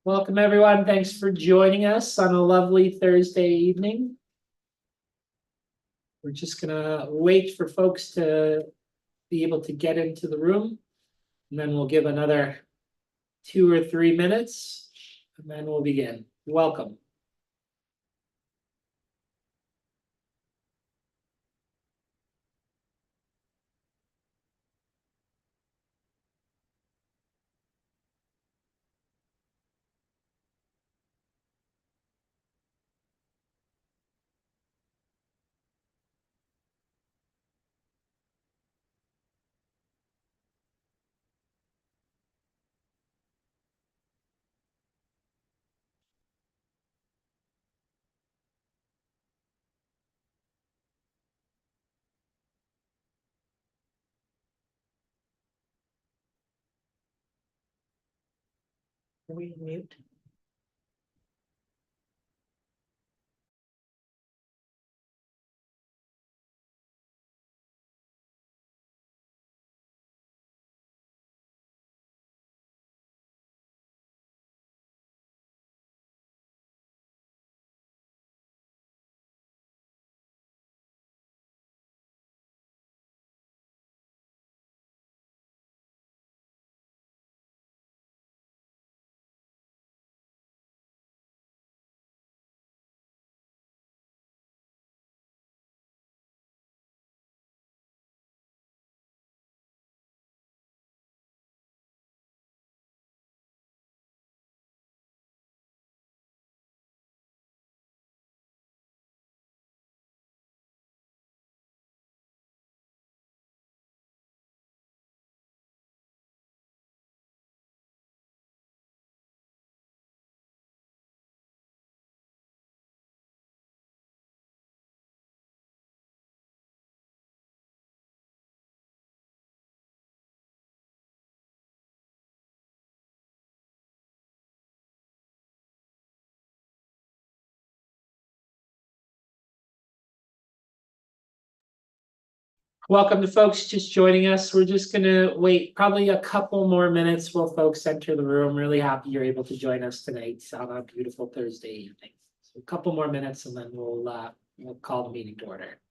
Welcome, everyone. Thanks for joining us on a lovely Thursday evening. We're just gonna wait for folks to be able to get into the room, and then we'll give another 2 or 3 minutes, and then we'll begin. Welcome. Are we mute? Welcome to folks just joining us. We're just gonna wait probably a couple more minutes while folks enter the room. Really happy you're able to join us tonight on a beautiful Thursday evening. So a couple more minutes and then we'll call the meeting to order.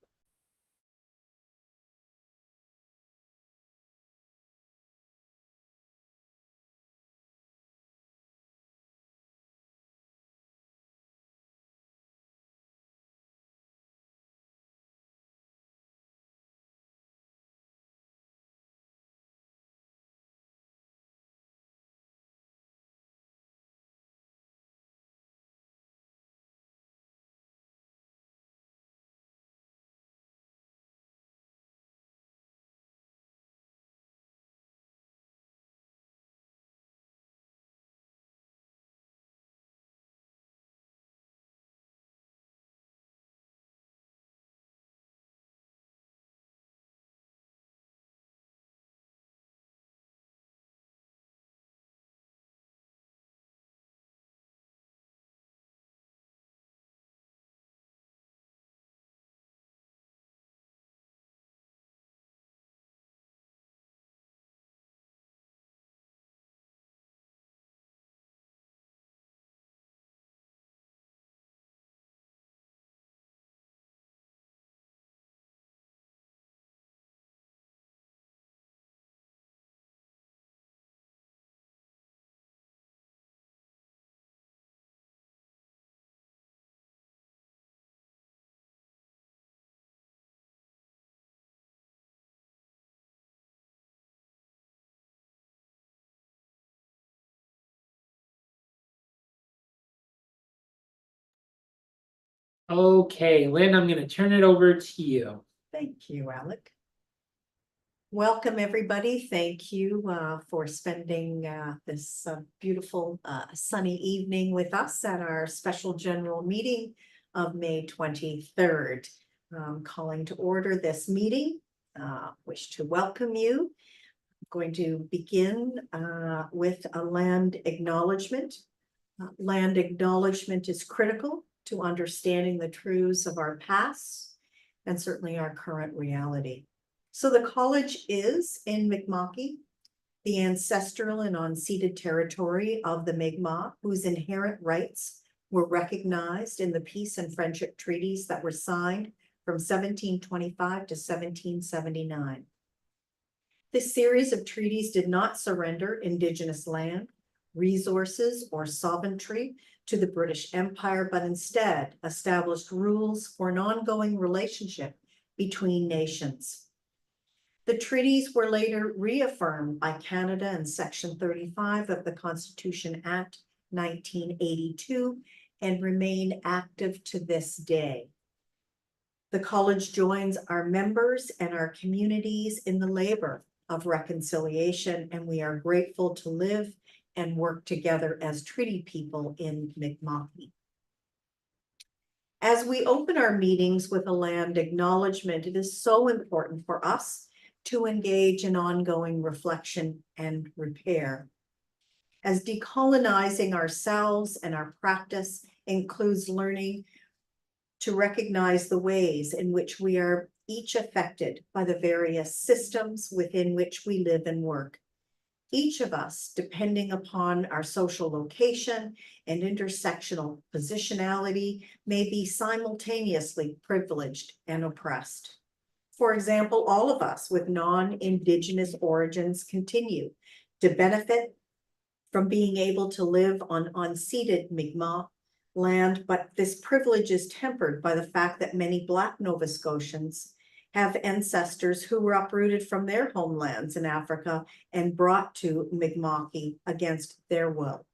Okay, Lynn, I'm gonna turn it over to you. Thank you, Alec. Welcome, everybody. Thank you for spending this beautiful sunny evening with us at our special general meeting of May 23rd. Calling to order this meeting. Wish to welcome you. I'm going to begin with a land acknowledgement. Land acknowledgement is critical to understanding the truths of our past and certainly our current reality. So the college is in Mi'kma'ki. the ancestral and unceded territory of the Mi'kmaq, whose inherent rights were recognized in the peace and friendship treaties that were signed from 1725 to 1779. This series of treaties did not surrender Indigenous land, resources, or sovereignty to the British Empire, but instead established rules for an ongoing relationship between nations. The treaties were later reaffirmed by Canada in Section 35 of the Constitution Act 1982 and remain active to this day. The college joins our members and our communities in the labor of reconciliation, and we are grateful to live and work together as treaty people in Mi'kmaq. As we open our meetings with a land acknowledgement, it is so important for us to engage in ongoing reflection and repair. As decolonizing ourselves and our practice includes learning to recognize the ways in which we are each affected by the various systems within which we live and work. Each of us, depending upon our social location and intersectional positionality, may be simultaneously privileged and oppressed. For example, all of us with non-Indigenous origins continue to benefit from being able to live on unceded Mi'kmaq land, but this privilege is tempered by the fact that many Black Nova Scotians have ancestors who were uprooted from their homelands in Africa and brought to Mi'kmaq against their will.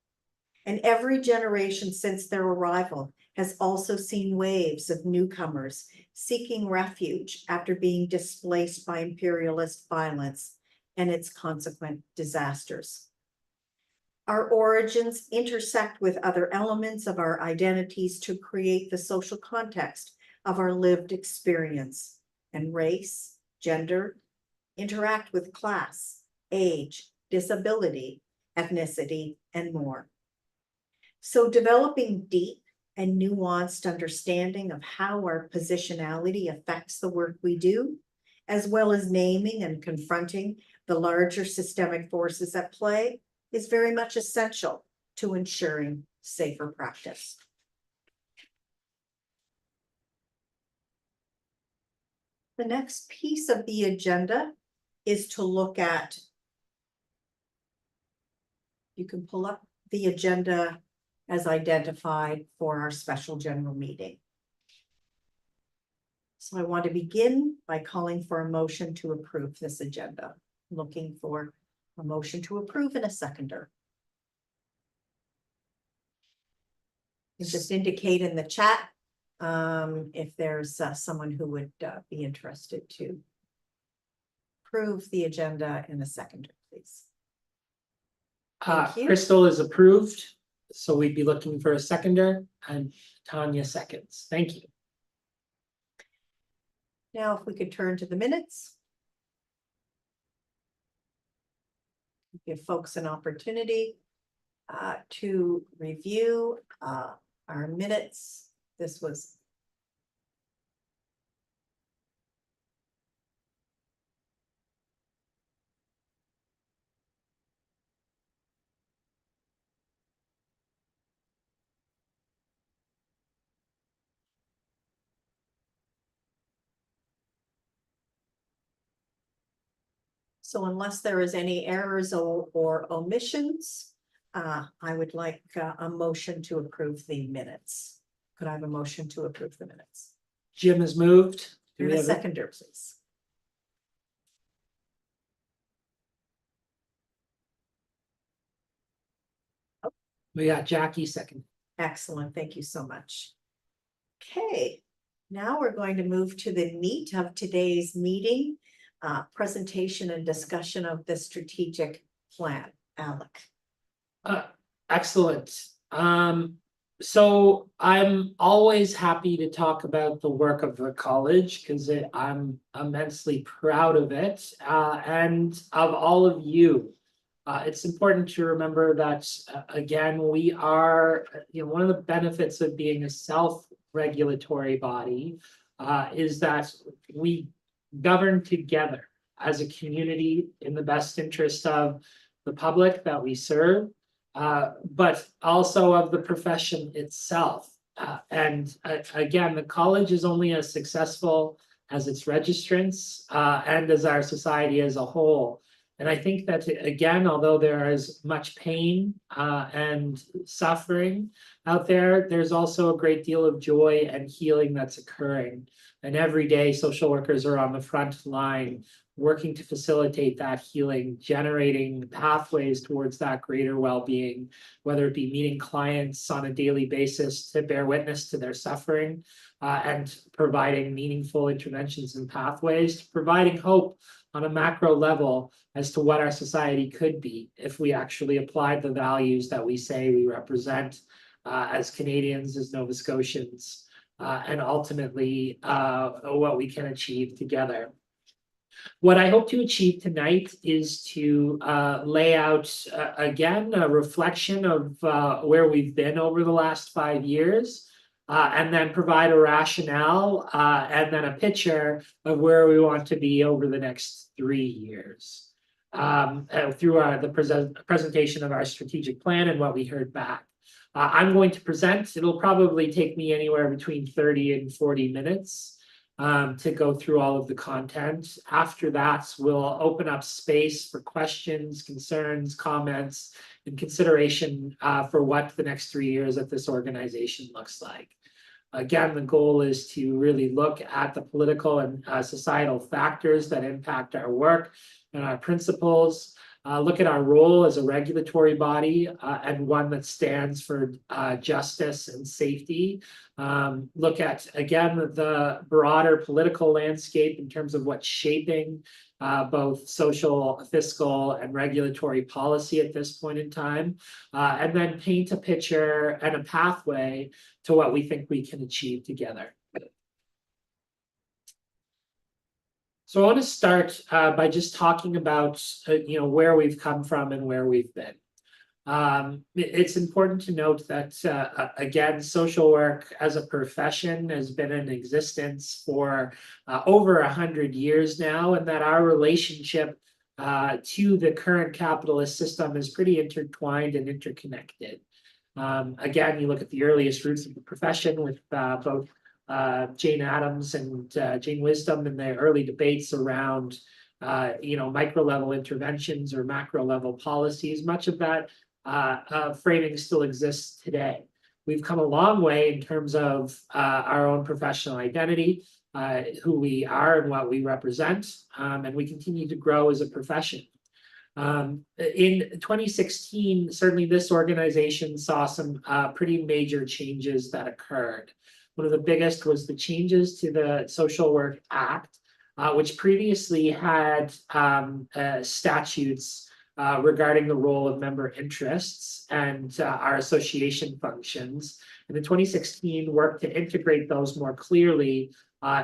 And every generation since their arrival has also seen waves of newcomers seeking refuge after being displaced by imperialist violence and its consequent disasters. Our origins intersect with other elements of our identities to create the social context of our lived experience, and race, gender, interact with class, age, disability, ethnicity, and more. So developing deep and nuanced understanding of how our positionality affects the work we do, as well as naming and confronting the larger systemic forces at play, is very much essential to ensuring safer practice. The next piece of the agenda is to look at, you can pull up the agenda as identified for our special general meeting. So I want to begin by calling for a motion to approve this agenda. Looking for a motion to approve and a seconder. You just indicate in the chat if there's someone who would be interested to approve the agenda in a seconder, please. Thank you. Crystal is approved, so we'd be looking for a seconder, and Tanya seconds. Thank you. Now, if we could turn to the minutes. Give folks an opportunity to review our minutes. This was so unless there is any errors or omissions, I would like a motion to approve the minutes. Could I have a motion to approve the minutes? Jim has moved. Do And we a have seconder, please. We got Jackie second. Excellent, thank you so much. Okay, now we're going to move to the meat of today's meeting, presentation and discussion of the strategic plan. Alec. Excellent. So I'm always happy to talk about the work of the college because I'm immensely proud of it and of all of you. It's important to remember that, again, we are, one of the benefits of being a self-regulatory body is that we govern together as a community in the best interest of the public that we serve, but also of the profession itself. Again, the college is only as successful as its registrants and as our society as a whole. And I think that, again, although there is much pain and suffering out there, there's also a great deal of joy and healing that's occurring. And every day, social workers are on the front line working to facilitate that healing, generating pathways towards that greater well-being, whether it be meeting clients on a daily basis to bear witness to their suffering and providing meaningful interventions and pathways, providing hope on a macro level as to what our society could be if we actually applied the values that we say we represent as Canadians, as Nova Scotians, and ultimately what we can achieve together. What I hope to achieve tonight is to lay out, again, a reflection of where we've been over the last 5 years, and then provide a rationale and then a picture of where we want to be over the next 3 years through the presentation of our strategic plan and what we heard back. I'm going to present. It'll probably take me anywhere between 30 and 40 minutes to go through all of the content. After that, we'll open up space for questions, concerns, comments, and consideration for what the next 3 years at this organization looks like. Again, the goal is to really look at the political and societal factors that impact our work and our principles, look at our role as a regulatory body and one that stands for justice and safety. Look at, again, the broader political landscape in terms of what's shaping both social, fiscal, and regulatory policy at this point in time, and then paint a picture and a pathway to what we think we can achieve together. So I want to start by just talking about where we've come from and where we've been. It's important to note that, again, social work as a profession has been in existence for over 100 years now, and that our relationship to the current capitalist system is pretty intertwined and interconnected. Again, you look at the earliest roots of the profession with both Jane Addams and Jane Wisdom in the early debates around micro level interventions or macro level policies. Much of that framing still exists today. We've come a long way in terms of our own professional identity, who we are and what we represent, and we continue to grow as a profession. In 2016, certainly this organization saw some pretty major changes that occurred. One of the biggest was the changes to the Social Work Act, which previously had statutes regarding the role of member interests and our association functions. And in 2016, worked to integrate those more clearly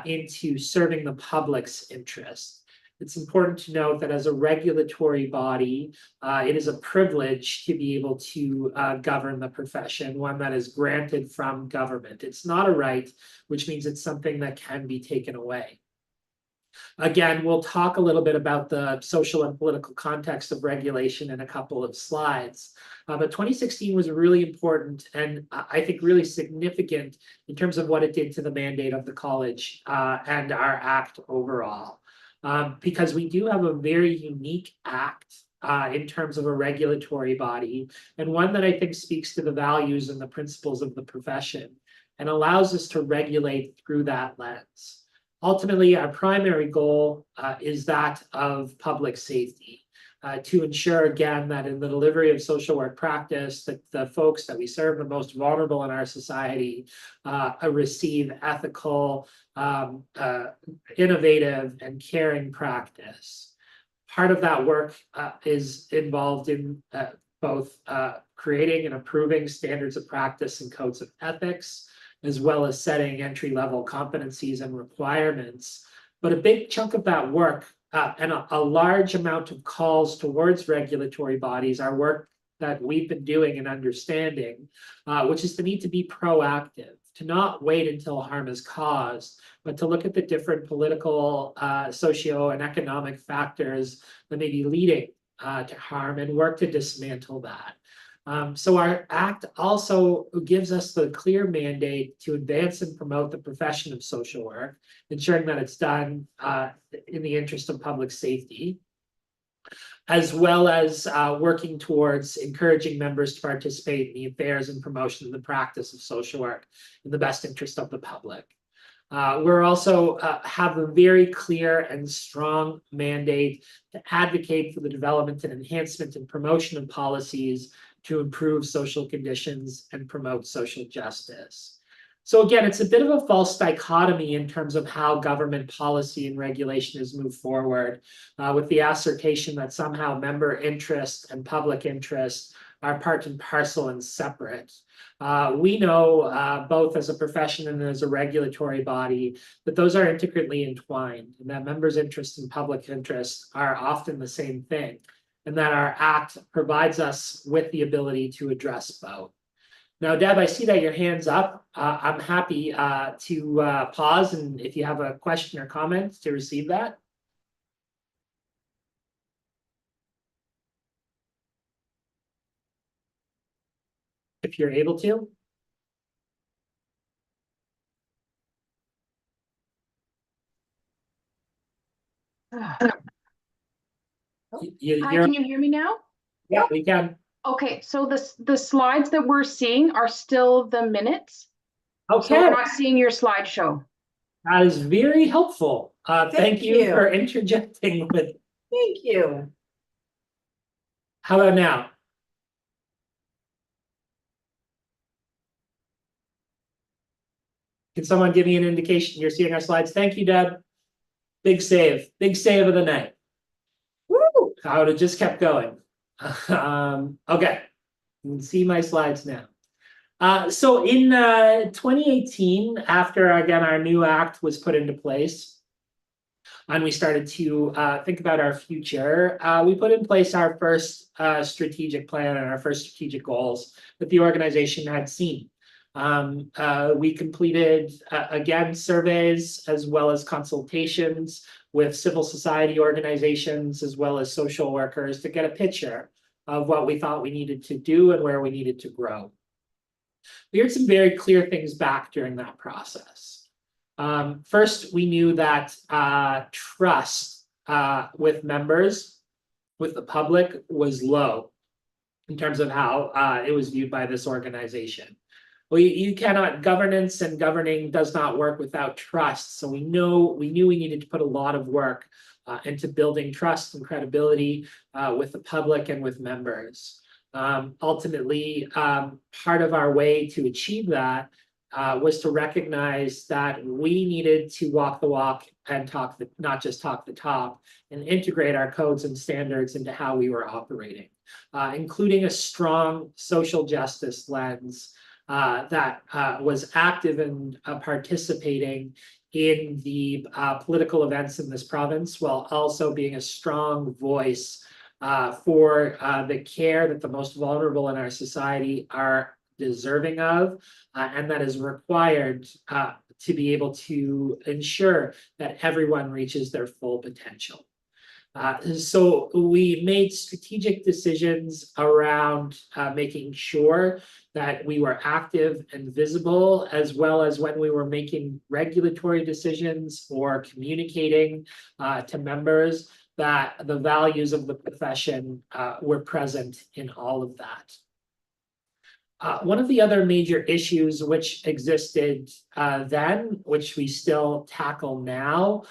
into serving the public's interest. It's important to note that as a regulatory body, it is a privilege to be able to govern the profession, one that is granted from government. It's not a right, which means it's something that can be taken away. Again, we'll talk a little bit about the social and political context of regulation in a couple of slides. But 2016 was really important and I think really significant in terms of what it did to the mandate of the college and our act overall. Because we do have a very unique act in terms of a regulatory body, and one that I think speaks to the values and the principles of the profession and allows us to regulate through that lens. Ultimately, our primary goal is that of public safety, to ensure, again, that in the delivery of social work practice, that the folks that we serve, the most vulnerable in our society, receive ethical, innovative, and caring practice. Part of that work is involved in both creating and approving standards of practice and codes of ethics, as well as setting entry-level competencies and requirements. But a big chunk of that work and a large amount of calls towards regulatory bodies are work that we've been doing and understanding, which is the need to be proactive, to not wait until harm is caused, but to look at the different political, socio, and economic factors that may be leading to harm and work to dismantle that. So our act also gives us the clear mandate to advance and promote the profession of social work, ensuring that it's done in the interest of public safety, as well as working towards encouraging members to participate in the affairs and promotion of the practice of social work in the best interest of the public. We're also have a very clear and strong mandate to advocate for the development and enhancement and promotion of policies to improve social conditions and promote social justice. So again, it's a bit of a false dichotomy in terms of how government policy and regulation has moved forward, with the assertion that somehow member interest and public interest are part and parcel and separate. We know, both as a profession and as a regulatory body, that those are intricately entwined, and that members' interest and public interest are often the same thing, and that our act provides us with the ability to address both. Now, Deb, I see that your hand's up. I'm happy to pause, and if you have a question or comment, to receive that. If you're able to. Hi, can you hear me now? Yeah, we can. Okay, so the slides that we're seeing are still the minutes. So Okay, we're not seeing your slideshow. that is very helpful. Thank you you. for interjecting with. Thank you. How about now? Can someone give me an indication you're seeing our slides? Thank you, Deb. Big save of the night. Woo! I would have just kept going. Okay, you can see my slides now. So in 2018, after again our new act was put into place, and we started to think about our future, we put in place our first strategic plan and our first strategic goals that the organization had seen. We completed, again, surveys as well as consultations with civil society organizations as well as social workers to get a picture of what we thought we needed to do and where we needed to grow. We heard some very clear things back during that process. First, we knew that trust with members, with the public, was low in terms of how it was viewed by this organization. Well, you cannot, governance and governing does not work without trust. So we knew we needed to put a lot of work into building trust and credibility with the public and with members. Ultimately, part of our way to achieve that was to recognize that we needed to walk the walk and not just talk the talk, and integrate our codes and standards into how we were operating, including a strong social justice lens that was active and participating in the political events in this province, while also being a strong voice for the care that the most vulnerable in our society are deserving of, and that is required to be able to ensure that everyone reaches their full potential. So we made strategic decisions around making sure that we were active and visible, as well as when we were making regulatory decisions or communicating to members, that the values of the profession were present in all of that. One of the other major issues which existed then, which we still tackle now,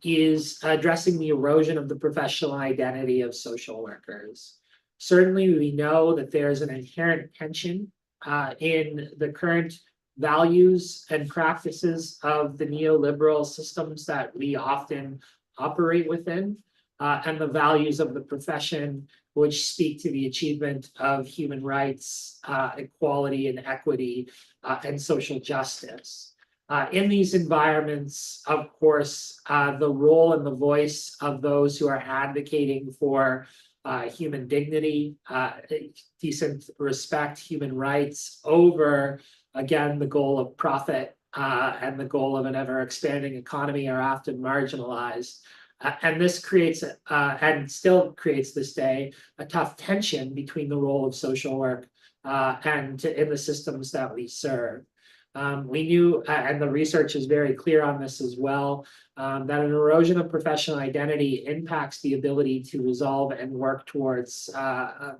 is addressing the erosion of the professional identity of social workers. Certainly, we know that there's an inherent tension in the current values and practices of the neoliberal systems that we often operate within, and the values of the profession, which speak to the achievement of human rights, equality and equity, and social justice. In these environments, of course, the role and the voice of those who are advocating for human dignity, decent respect, human rights over, again, the goal of profit and the goal of an ever-expanding economy are often marginalized. And this creates, and still creates this day, a tough tension between the role of social work and in the systems that we serve. We knew, and the research is very clear on this as well, that an erosion of professional identity impacts the ability to resolve and work towards,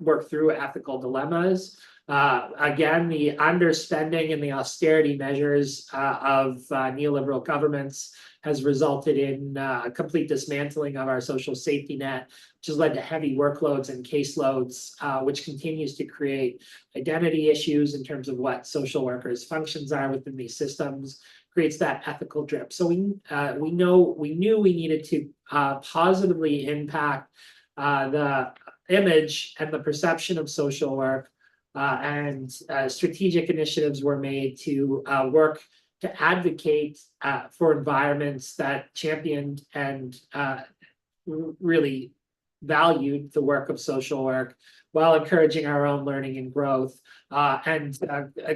work through ethical dilemmas. Again, the underspending and the austerity measures of neoliberal governments has resulted in a complete dismantling of our social safety net, which has led to heavy workloads and caseloads, which continues to create identity issues in terms of what social workers' functions are within these systems, creates that ethical drip. So we knew we needed to positively impact the image and the perception of social work, and strategic initiatives were made to work to advocate for environments that championed and really valued the work of social work while encouraging our own learning and growth, and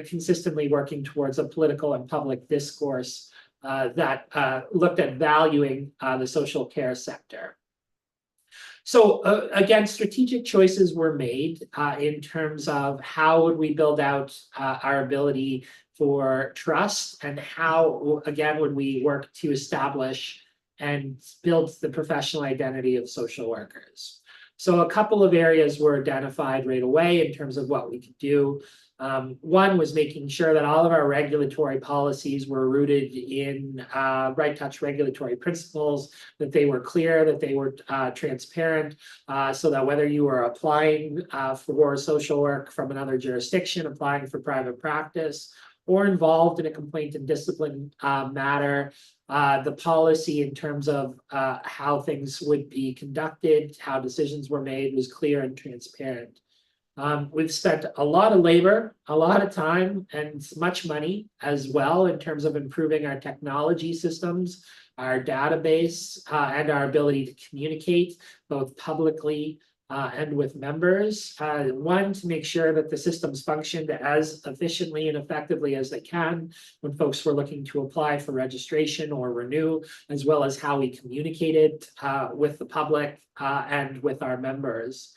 consistently working towards a political and public discourse that looked at valuing the social care sector. So again, strategic choices were made in terms of how would we build out our ability for trust, and how, again, would we work to establish and build the professional identity of social workers. So a couple of areas were identified right away in terms of what we could do. One was making sure that all of our regulatory policies were rooted in right touch regulatory principles, that they were clear, that they were transparent, so that whether you were applying for social work from another jurisdiction, applying for private practice, or involved in a complaint and discipline matter, the policy in terms of how things would be conducted, how decisions were made, was clear and transparent. We've spent a lot of labor, a lot of time, and much money as well in terms of improving our technology systems, our database, and our ability to communicate both publicly and with members. One, to make sure that the systems functioned as efficiently and effectively as they can when folks were looking to apply for registration or renew, as well as how we communicated with the public and with our members.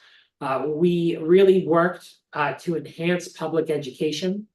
We really worked to enhance public education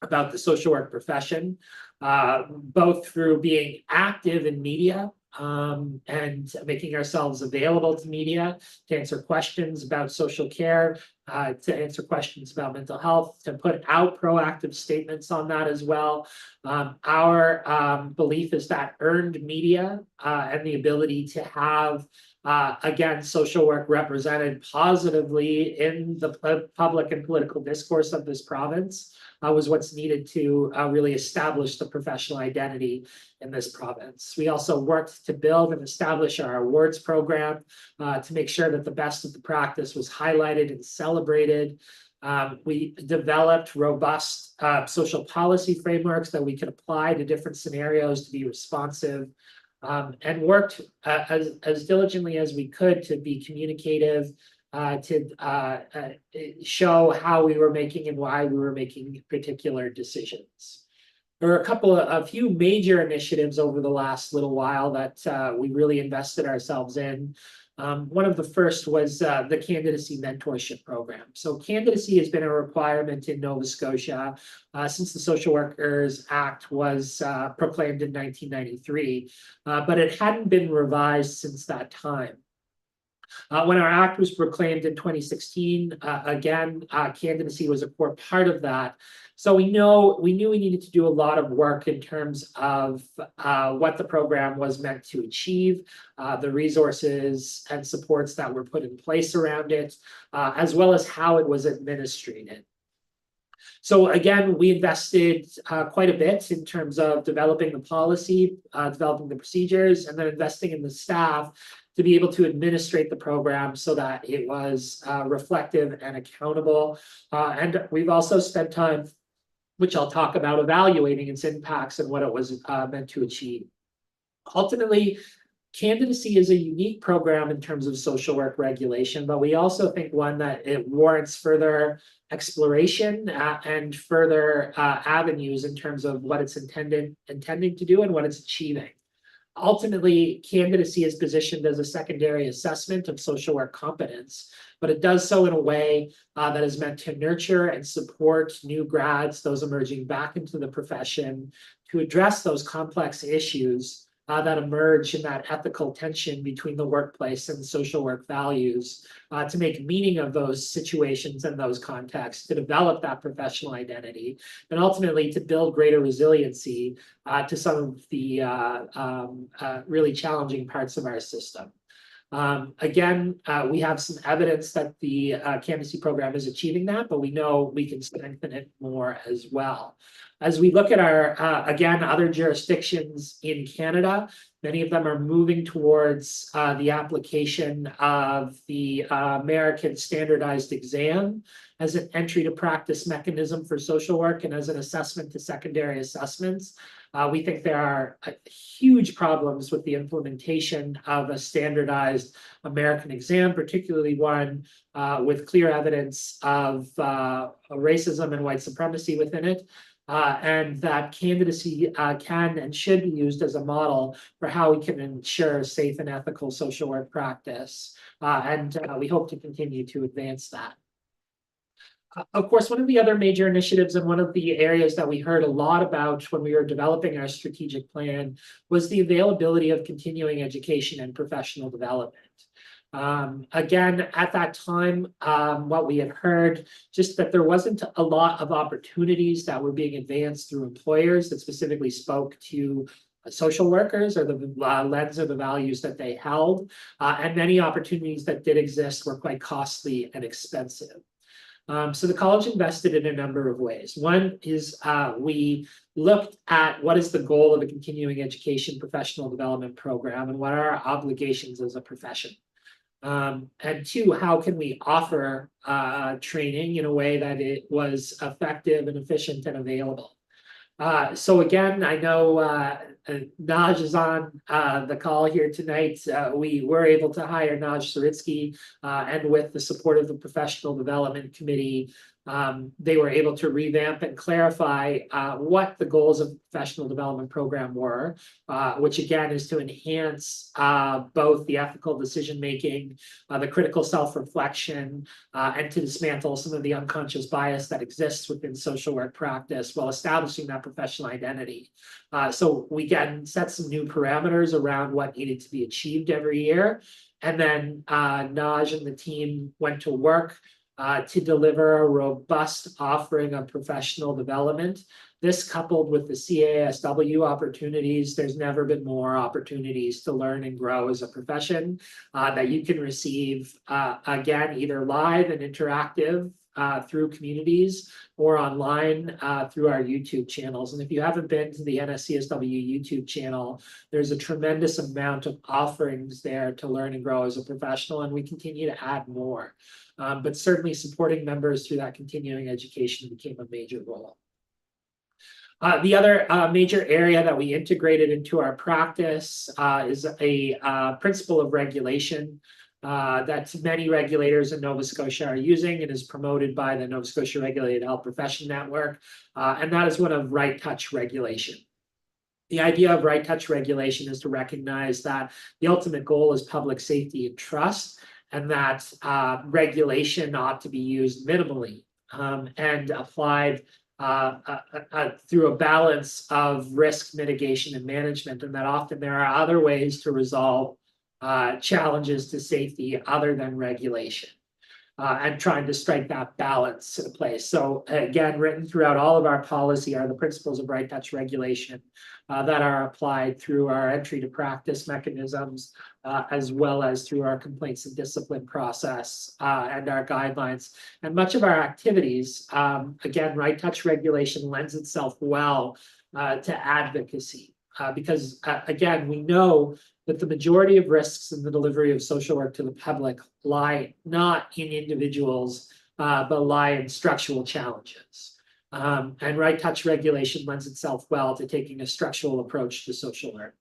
about the social work profession, both through being active in media and making ourselves available to media to answer questions about social care, to answer questions about mental health, to put out proactive statements on that as well. Our belief is that earned media and the ability to have again, social work represented positively in the public and political discourse of this province was what's needed to really establish the professional identity in this province. We also worked to build and establish our awards program to make sure that the best of the practice was highlighted and celebrated. We developed robust social policy frameworks that we could apply to different scenarios to be responsive, and worked as diligently as we could to be communicative, to show how we were making and why we were making particular decisions. There are a few major initiatives over the last little while that we really invested ourselves in. One of the first was the candidacy mentorship program. So candidacy has been a requirement in Nova Scotia since the Social Workers Act was proclaimed in 1993, but it hadn't been revised since that time. When our act was proclaimed in 2016, again, candidacy was a core part of that. So we knew we needed to do a lot of work in terms of what the program was meant to achieve, the resources and supports that were put in place around it, as well as how it was administered. So again, we invested quite a bit in terms of developing the policy, developing the procedures, and then investing in the staff to be able to administrate the program so that it was reflective and accountable. And we've also spent time, which I'll talk about, evaluating its impacts and what it was meant to achieve. Ultimately, candidacy is a unique program in terms of social work regulation, but we also think one that it warrants further exploration and further avenues in terms of what it's intending to do and what it's achieving. Ultimately, candidacy is positioned as a secondary assessment of social work competence, but it does so in a way that is meant to nurture and support new grads, those emerging back into the profession, to address those complex issues that emerge in that ethical tension between the workplace and social work values, to make meaning of those situations and those contexts, to develop that professional identity, and ultimately to build greater resiliency to some of the really challenging parts of our system. Again, we have some evidence that the candidacy program is achieving that, but we know we can strengthen it more as well. As we look at our, again, other jurisdictions in Canada, many of them are moving towards the application of the American Standardized Exam as an entry to practice mechanism for social work and as an assessment to secondary assessments. We think there are huge problems with the implementation of a standardized American exam, particularly one with clear evidence of racism and white supremacy within it. And that candidacy can and should be used as a model for how we can ensure safe and ethical social work practice. And we hope to continue to advance that. Of course, one of the other major initiatives and one of the areas that we heard a lot about when we were developing our strategic plan was the availability of continuing education and professional development. Again, at that time, what we had heard, just that there wasn't a lot of opportunities that were being advanced through employers that specifically spoke to social workers or the lens or the values that they held. And many opportunities that did exist were quite costly and expensive. So the college invested in a number of ways. One is we looked at what is the goal of a continuing education professional development program and what are our obligations as a profession. And two, how can we offer training in a way that it was effective and efficient and available? So again, I know Naj is on the call here tonight. We were able to hire Naj Saritsky, and with the support of the Professional Development Committee, they were able to revamp and clarify what the goals of the professional development program were, which again is to enhance both the ethical decision-making, the critical self-reflection, and to dismantle some of the unconscious bias that exists within social work practice while establishing that professional identity. So we can set some new parameters around what needed to be achieved every year. And then Naj and the team went to work to deliver a robust offering of professional development. This coupled with the CASW opportunities, there's never been more opportunities to learn and grow as a profession that you can receive, again, either live and interactive through communities or online through our YouTube channels. And if you haven't been to the NSCSW YouTube channel, there's a tremendous amount of offerings there to learn and grow as a professional, and we continue to add more. But certainly supporting members through that continuing education became a major role. The other major area that we integrated into our practice is a principle of regulation that many regulators in Nova Scotia are using and is promoted by the Nova Scotia Regulated Health Profession Network, and that is one of right touch regulation. The idea of right touch regulation is to recognize that the ultimate goal is public safety and trust, and that regulation ought to be used minimally and applied through a balance of risk mitigation and management, and that often there are other ways to resolve challenges to safety other than regulation, and trying to strike that balance in place. So again, written throughout all of our policy are the principles of right touch regulation that are applied through our entry to practice mechanisms, as well as through our complaints and discipline process and our guidelines. And much of our activities, again, right touch regulation lends itself well to advocacy because, again, we know that the majority of risks in the delivery of social work to the public lie not in individuals, but lie in structural challenges. And right touch regulation lends itself well to taking a structural approach to social work,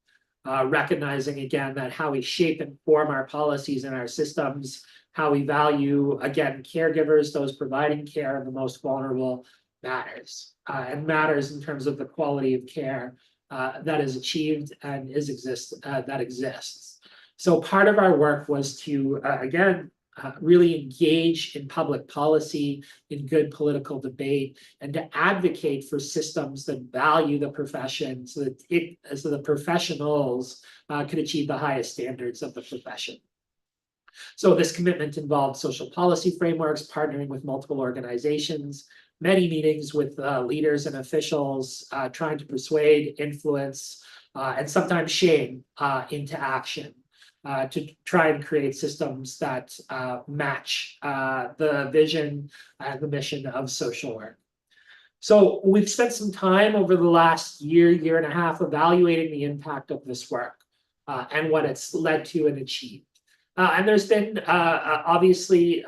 recognizing again that how we shape and form our policies and our systems, how we value, again, caregivers, those providing care and the most vulnerable matters, and matters in terms of the quality of care that is achieved and that exists. So part of our work was to, again, really engage in public policy, in good political debate, and to advocate for systems that value the profession so that the professionals could achieve the highest standards of the profession. So this commitment involved social policy frameworks, partnering with multiple organizations, many meetings with leaders and officials, trying to persuade, influence, and sometimes shame into action. To try and create systems that match the vision and the mission of social work. So we've spent some time over the last year and a half evaluating the impact of this work and what it's led to and achieved. And there's been obviously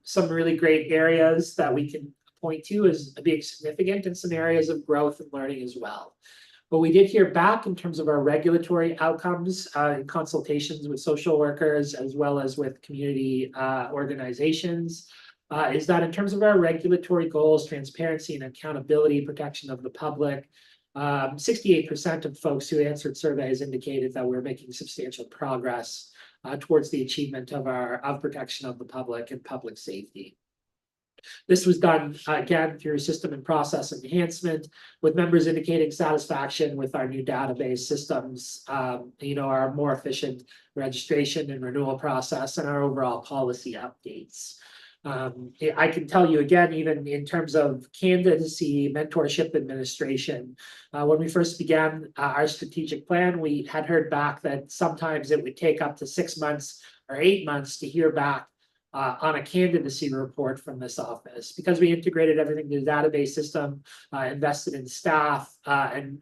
some really great areas that we can point to as being significant, and some areas of growth and learning as well. What we did hear back in terms of our regulatory outcomes in consultations with social workers as well as with community organizations is that in terms of our regulatory goals, transparency and accountability, protection of the public, 68% of folks who answered surveys indicated that we're making substantial progress towards the achievement of protection of the public and public safety. This was done again through system and process enhancement, with members indicating satisfaction with our new database systems, our more efficient registration and renewal process, and our overall policy updates. I can tell you again, even in terms of candidacy, mentorship, administration, when we first began our strategic plan, we had heard back that sometimes it would take up to 6 months or 8 months to hear back on a candidacy report from this office, because we integrated everything to the database system, invested in staff, and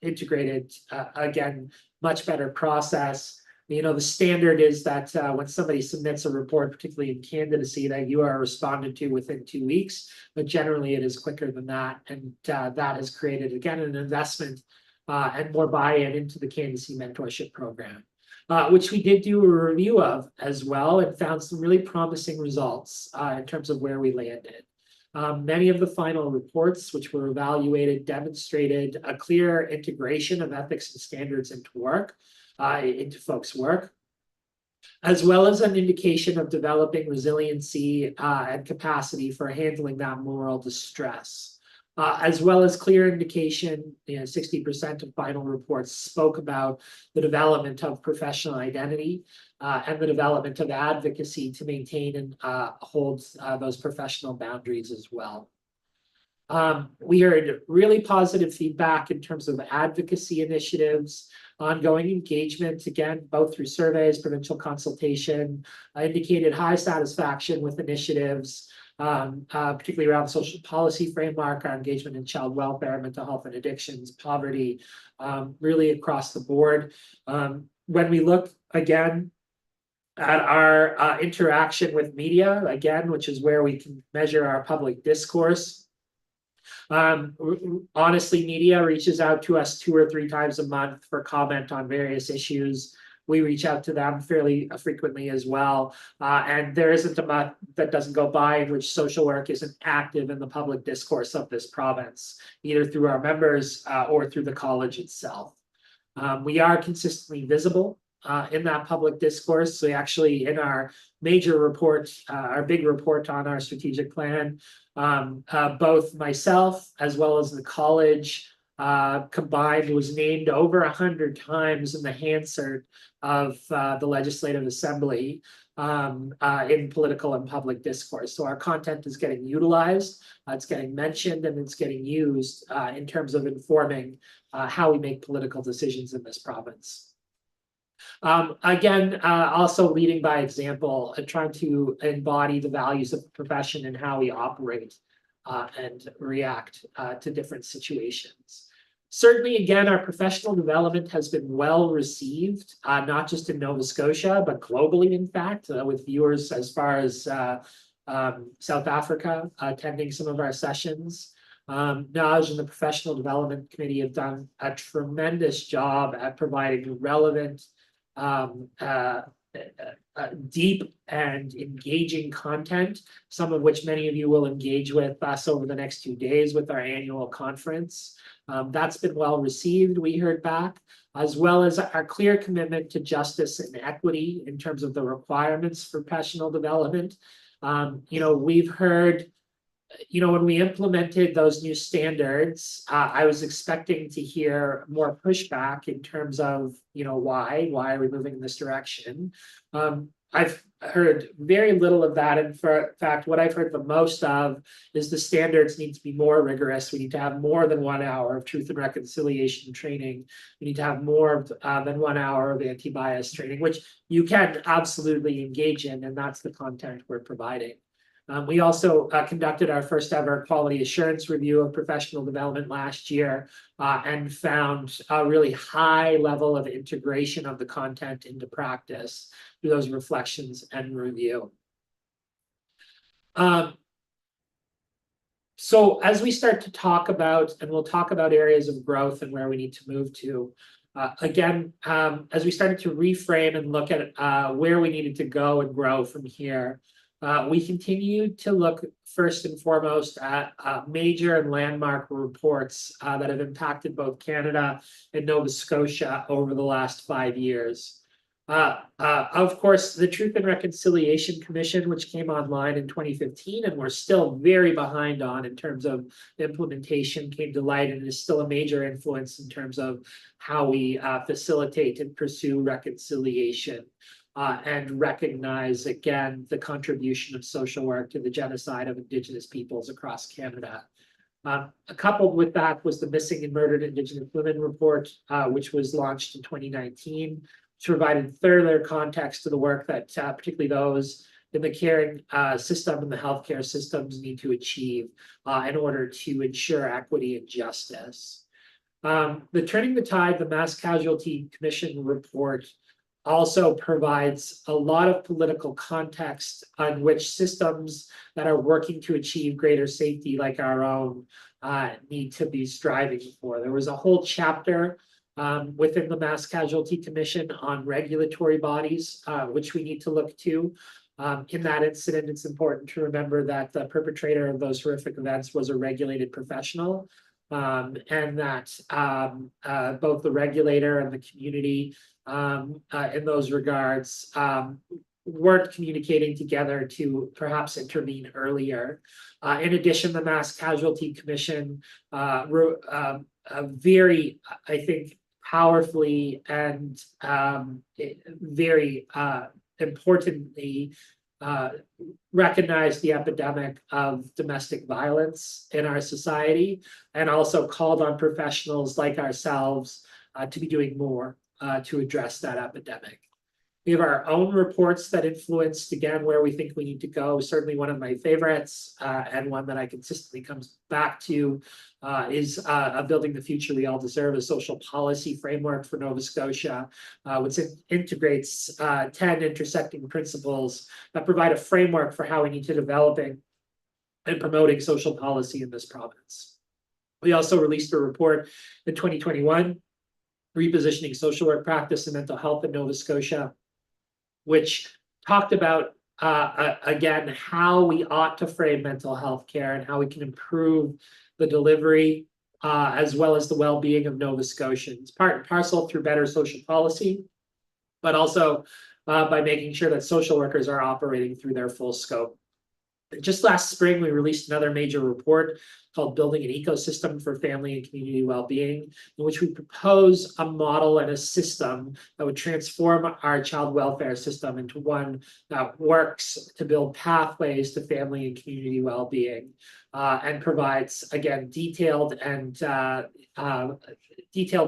integrated, again, much better process. The standard is that when somebody submits a report, particularly in candidacy, that you are responded to within 2 weeks, but generally it is quicker than that. And that has created, again, an investment and more buy-in into the candidacy mentorship program. Which we did do a review of as well, and found some really promising results in terms of where we landed. Many of the final reports, which were evaluated, demonstrated a clear integration of ethics and standards into work, into folks' work, as well as an indication of developing resiliency and capacity for handling that moral distress. As well as clear indication, 60% of final reports spoke about the development of professional identity and the development of advocacy to maintain and hold those professional boundaries as well. We heard really positive feedback in terms of advocacy initiatives, ongoing engagement, again, both through surveys, provincial consultation, indicated high satisfaction with initiatives, particularly around the social policy framework, our engagement in child welfare, mental health and addictions, poverty, really across the board. When we look again at our interaction with media, again, which is where we can measure our public discourse, honestly, media reaches out to us 2 or 3 times a month for comment on various issues. We reach out to them fairly frequently as well. And there isn't a month that doesn't go by in which social work isn't active in the public discourse of this province, either through our members or through the college itself. We are consistently visible in that public discourse. So actually, in our major report, our big report on our strategic plan, both myself as well as the college combined was named over 100 times in the Hansard of the Legislative Assembly in political and public discourse. So our content is getting utilized, it's getting mentioned, and it's getting used in terms of informing how we make political decisions in this province. Again, also leading by example, trying to embody the values of the profession and how we operate and react to different situations. Certainly, again, our professional development has been well received, not just in Nova Scotia, but globally, in fact, with viewers as far as South Africa attending some of our sessions. Naj and the Professional Development Committee have done a tremendous job at providing relevant deep and engaging content, some of which many of you will engage with us over the next 2 days with our annual conference. That's been well received, we heard back, as well as our clear commitment to justice and equity in terms of the requirements for professional development. We've heard, when we implemented those new standards, I was expecting to hear more pushback in terms of, why are we moving in this direction? I've heard very little of that. In fact, what I've heard the most of is the standards need to be more rigorous. We need to have more than 1 hour of truth and reconciliation training. We need to have more than 1 hour of anti-bias training, which you can absolutely engage in, and that's the content we're providing. We also conducted our first ever quality assurance review of professional development last year and found a really high level of integration of the content into practice through those reflections and review. So as we start to talk about, and we'll talk about areas of growth and where we need to move to, as we started to reframe and look at where we needed to go and grow from here, we continued to look first and foremost at major and landmark reports that have impacted both Canada and Nova Scotia over the last 5 years. Of course, the Truth and Reconciliation Commission, which came online in 2015 and we're still very behind on in terms of implementation, came to light and is still a major influence in terms of how we facilitate and pursue reconciliation. And recognize, again, the contribution of social work to the genocide of Indigenous peoples across Canada. Coupled with that was the Missing and Murdered Indigenous Women Report, which was launched in 2019, which provided further context to the work that particularly those in the caring system and the healthcare systems need to achieve in order to ensure equity and justice. The Turning the Tide, the Mass Casualty Commission report, also provides a lot of political context on which systems that are working to achieve greater safety like our own need to be striving for. There was a whole chapter within the Mass Casualty Commission on regulatory bodies, which we need to look to. In that incident, it's important to remember that the perpetrator of those horrific events was a regulated professional, and that both the regulator and the community in those regards weren't communicating together to perhaps intervene earlier. In addition, the Mass Casualty Commission very, I think, powerfully and very importantly recognized the epidemic of domestic violence in our society and also called on professionals like ourselves to be doing more to address that epidemic. We have our own reports that influenced, again, where we think we need to go. Certainly one of my favorites and one that I consistently comes back to is Building the Future We All Deserve, a social policy framework for Nova Scotia, which integrates 10 intersecting principles that provide a framework for how we need to developing and promoting social policy in this province. We also released a report in 2021, Repositioning Social Work Practice and Mental Health in Nova Scotia, which talked about, again, how we ought to frame mental health care and how we can improve the delivery as well as the well-being of Nova Scotians, part and parcel through better social policy, but also by making sure that social workers are operating through their full scope. Just last spring, we released another major report called Building an Ecosystem for Family and Community Wellbeing, in which we propose a model and a system that would transform our child welfare system into one that works to build pathways to family and community wellbeing and provides, again, detailed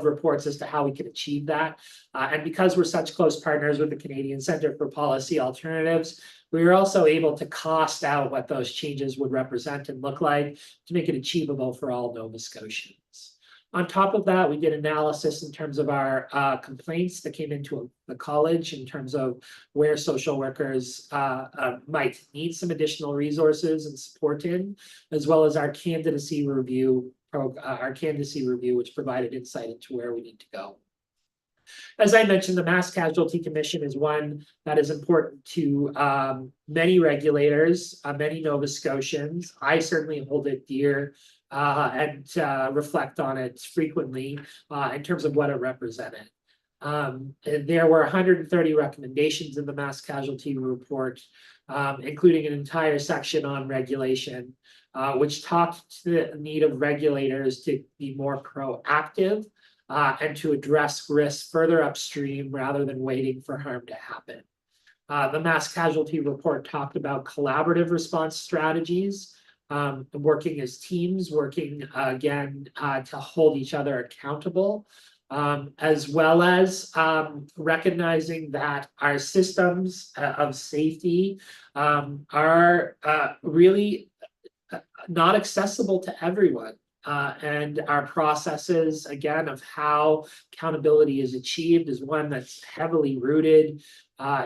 reports as to how we can achieve that. And because we're such close partners with the Canadian Centre for Policy Alternatives, we were also able to cost out what those changes would represent and look like to make it achievable for all Nova Scotians. On top of that, we did analysis in terms of our complaints that came into the college in terms of where social workers might need some additional resources and support in, as well as our candidacy review, which provided insight into where we need to go. As I mentioned, the Mass Casualty Commission is one that is important to many regulators, many Nova Scotians. I certainly hold it dear and reflect on it frequently in terms of what it represented. There were 130 recommendations in the Mass Casualty Report, including an entire section on regulation, which talked to the need of regulators to be more proactive and to address risks further upstream rather than waiting for harm to happen. The Mass Casualty Report talked about collaborative response strategies, working as teams, working again to hold each other accountable, as well as recognizing that our systems of safety are really not accessible to everyone. And our processes, again, of how accountability is achieved is one that's heavily rooted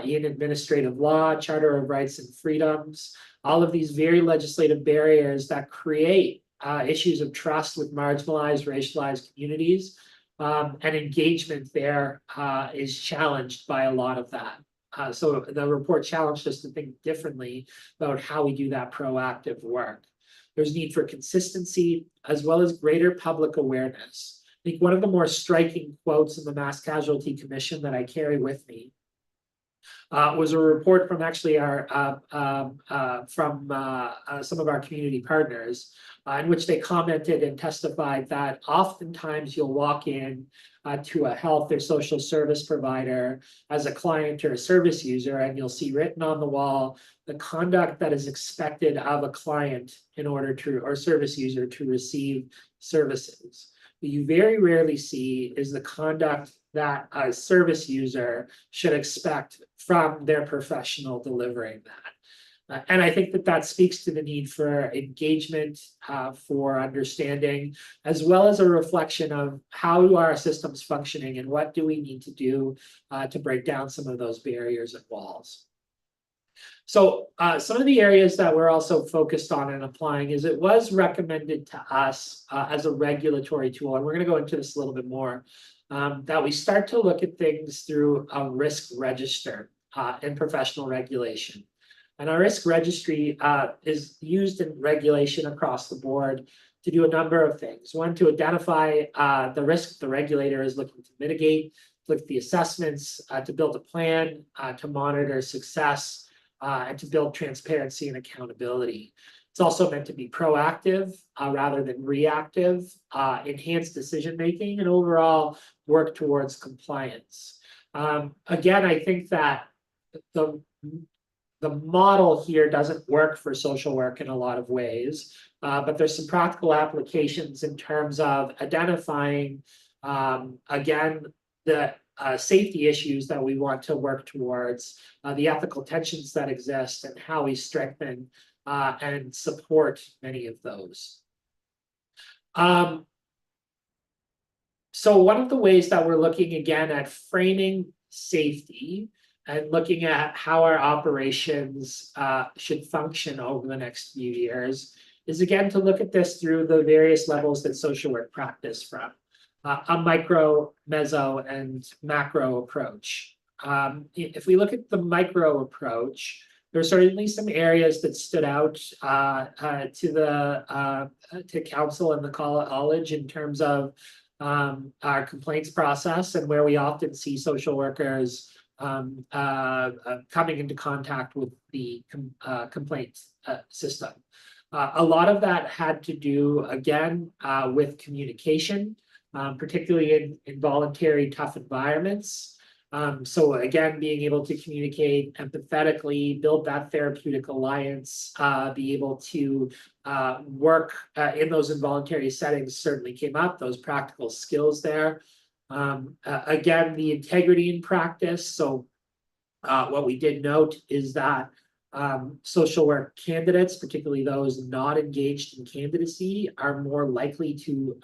in administrative law, Charter of Rights and Freedoms, all of these very legislative barriers that create issues of trust with marginalized, racialized communities. And engagement there is challenged by a lot of that. So the report challenged us to think differently about how we do that proactive work. There's need for consistency as well as greater public awareness. I think one of the more striking quotes in the Mass Casualty Commission that I carry with me was a report from actually our some of our community partners, in which they commented and testified that oftentimes you'll walk in to a health or social service provider as a client or a service user, and you'll see written on the wall the conduct that is expected of a client in order to, or service user, to receive services. What you very rarely see is the conduct that a service user should expect from their professional delivering that. And I think that that speaks to the need for engagement, for understanding, as well as a reflection of how are our systems functioning and what do we need to do to break down some of those barriers and walls. So some of the areas that we're also focused on and applying is it was recommended to us as a regulatory tool, and we're going to go into this a little bit more, that we start to look at things through a risk register in professional regulation. And our risk registry is used in regulation across the board to do a number of things. One, to identify the risk the regulator is looking to mitigate, look at the assessments, to build a plan, to monitor success, and to build transparency and accountability. It's also meant to be proactive rather than reactive, enhance decision-making, and overall work towards compliance. Again, I think that the model here doesn't work for social work in a lot of ways, but there's some practical applications in terms of identifying, again, the safety issues that we want to work towards, the ethical tensions that exist, and how we strengthen and support many of those. So one of the ways that we're looking again at framing safety and looking at how our operations should function over the next few years is again to look at this through the various levels that social work practice from. A micro, meso, and macro approach. If we look at the micro approach, there are certainly some areas that stood out to council and the college in terms of our complaints process and where we often see social workers coming into contact with the complaints system. A lot of that had to do, again, with communication. Particularly in involuntary tough environments. So again, being able to communicate empathetically, build that therapeutic alliance, be able to work in those involuntary settings certainly came up, those practical skills there. Again, the integrity in practice. So what we did note is that social work candidates, particularly those not engaged in candidacy, are more likely to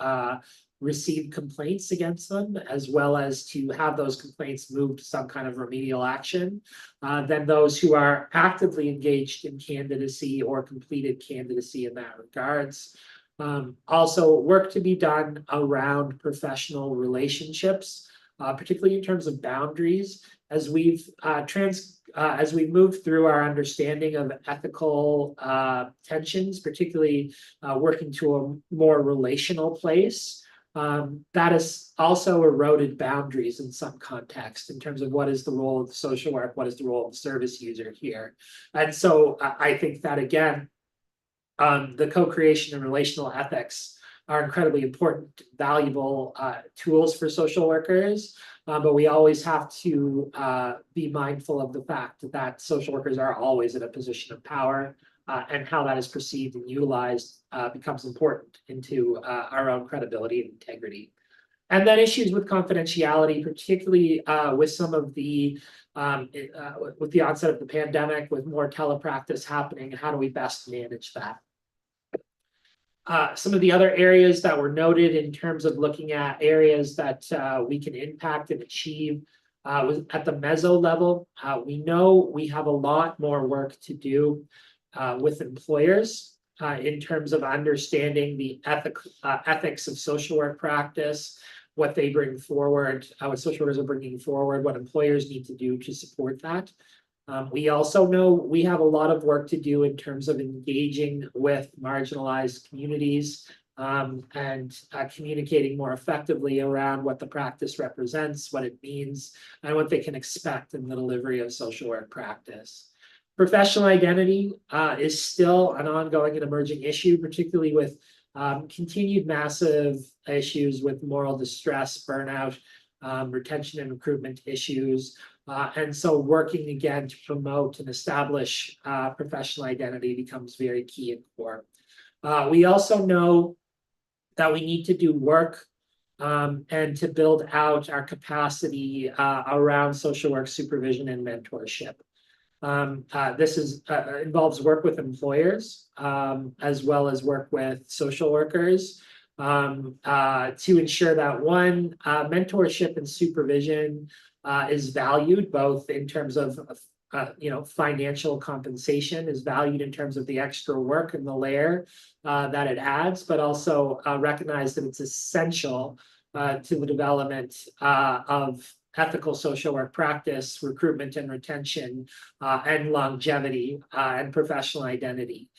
receive complaints against them, as well as to have those complaints moved to some kind of remedial action, than those who are actively engaged in candidacy or completed candidacy in that regards. Also, work to be done around professional relationships. particularly in terms of boundaries, as we've moved through our understanding of ethical tensions, particularly working to a more relational place. That has also eroded boundaries in some context in terms of what is the role of the social work, what is the role of the service user here. And so I think that, again, the co-creation and relational ethics are incredibly important, valuable tools for social workers, but we always have to be mindful of the fact that social workers are always in a position of power, and how that is perceived and utilized becomes important into our own credibility and integrity. And then issues with confidentiality, particularly with some of the with the onset of the pandemic, with more telepractice happening, how do we best manage that? Some of the other areas that were noted in terms of looking at areas that we can impact and achieve was at the meso level. We know we have a lot more work to do with employers in terms of understanding the ethics of social work practice, what they bring forward, what social workers are bringing forward, what employers need to do to support that. We also know we have a lot of work to do in terms of engaging with marginalized communities and communicating more effectively around what the practice represents, what it means, and what they can expect in the delivery of social work practice. Professional identity is still an ongoing and emerging issue, particularly with continued massive issues with moral distress, burnout, retention and recruitment issues. And so working again to promote and establish professional identity becomes very key and core. We also know that we need to do work and to build out our capacity around social work supervision and mentorship. This involves work with employers as well as work with social workers to ensure that one, mentorship and supervision is valued both in terms of financial compensation, is valued in terms of the extra work and the layer that it adds, but also recognize that it's essential to the development of ethical social work practice, recruitment and retention, and longevity and professional identity.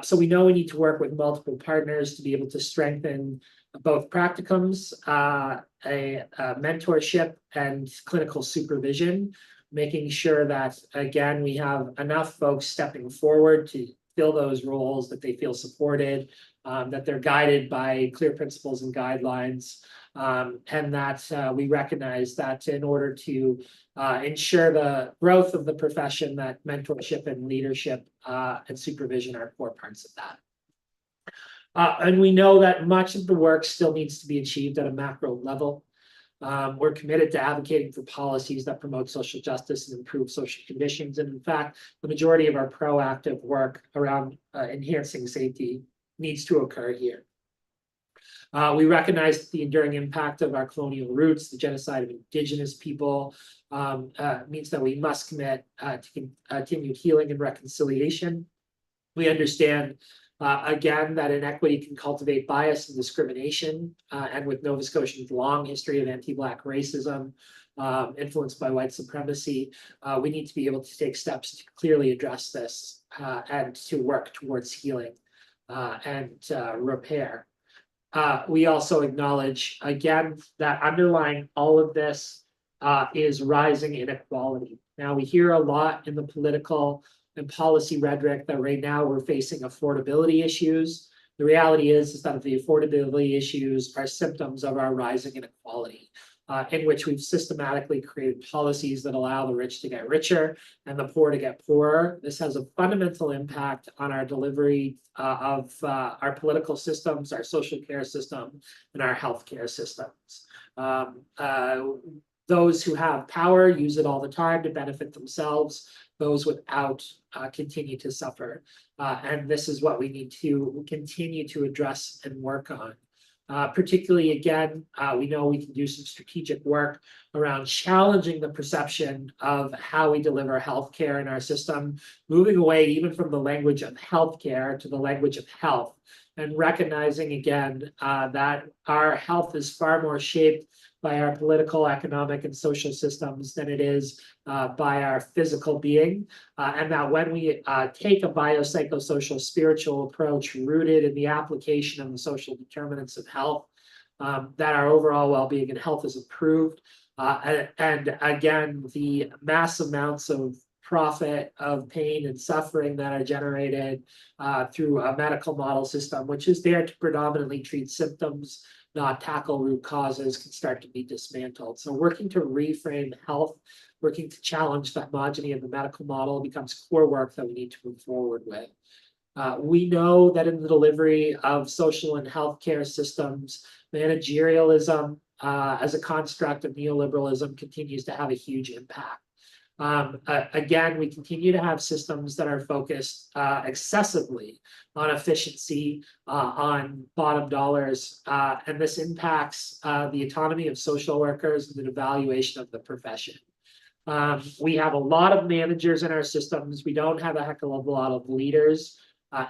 So we know we need to work with multiple partners to be able to strengthen both practicums, mentorship, and clinical supervision, making sure that, again, we have enough folks stepping forward to fill those roles, that they feel supported, that they're guided by clear principles and guidelines, and that we recognize that in order to ensure the growth of the profession, that mentorship and leadership and supervision are core parts of that. And we know that much of the work still needs to be achieved at a macro level. We're committed to advocating for policies that promote social justice and improve social conditions. And in fact, the majority of our proactive work around enhancing safety needs to occur here. We recognize the enduring impact of our colonial roots, the genocide of Indigenous people, means that we must commit to continued healing and reconciliation. We understand again, that inequity can cultivate bias and discrimination, and with Nova Scotia's long history of anti-Black racism, influenced by white supremacy, we need to be able to take steps to clearly address this and to work towards healing and repair. We also acknowledge, again, that underlying all of this is rising inequality. Now, we hear a lot in the political and policy rhetoric that right now we're facing affordability issues. The reality is that the affordability issues are symptoms of our rising inequality, in which we've systematically created policies that allow the rich to get richer and the poor to get poorer. This has a fundamental impact on our delivery of our political systems, our social care system, and our healthcare systems. Those who have power use it all the time to benefit themselves. Those without continue to suffer. And this is what we need to continue to address and work on. Particularly, again, we know we can do some strategic work around challenging the perception of how we deliver healthcare in our system, moving away even from the language of healthcare to the language of health, and recognizing again that our health is far more shaped by our political, economic, and social systems than it is by our physical being. And that when we take a biopsychosocial spiritual approach rooted in the application of the social determinants of health, that our overall well-being and health is improved. And again, the mass amounts of profit, of pain and suffering that are generated through a medical model system, which is there to predominantly treat symptoms, not tackle root causes, can start to be dismantled. So working to reframe health, working to challenge the homogeny of the medical model becomes core work that we need to move forward with. We know that in the delivery of social and healthcare systems, managerialism as a construct of neoliberalism continues to have a huge impact. Again, we continue to have systems that are focused excessively on efficiency, on bottom dollars, and this impacts the autonomy of social workers and the devaluation of the profession. We have a lot of managers in our systems. We don't have a heck of a lot of leaders,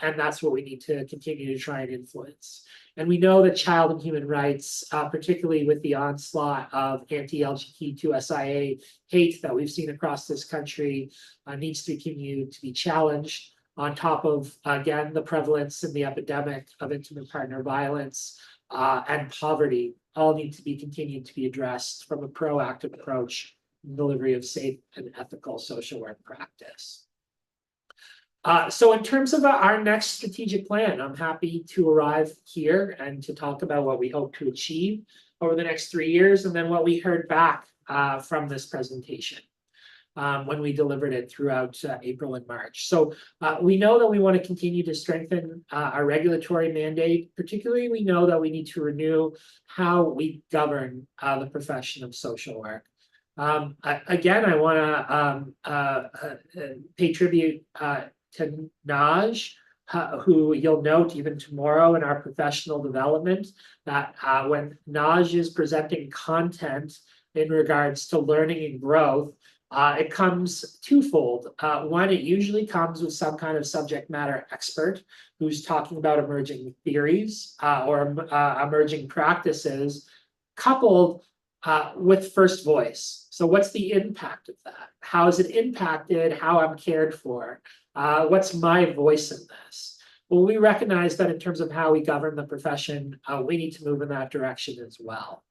and that's what we need to continue to try and influence. And we know that child and human rights, particularly with the onslaught of anti-LGBTQIA hate that we've seen across this country, needs to continue to be challenged on top of, again, the prevalence and the epidemic of intimate partner violence and poverty, all need to be continued to be addressed from a proactive approach in delivery of safe and ethical social work practice. So in terms of our next strategic plan, I'm happy to arrive here and to talk about what we hope to achieve over the next 3 years, and then what we heard back from this presentation when we delivered it throughout April and March. So we know that we want to continue to strengthen our regulatory mandate. Particularly, we know that we need to renew how we govern the profession of social work. Again, I want to pay tribute to Naj, who you'll note even tomorrow in our professional development, that when Naj is presenting content in regards to learning and growth, it comes twofold. One, it usually comes with some kind of subject matter expert who's talking about emerging theories or emerging practices, coupled with first voice. So what's the impact of that? How is it impacted how I'm cared for? What's my voice in this? Well, we recognize that in terms of how we govern the profession, we need to move in that direction as well.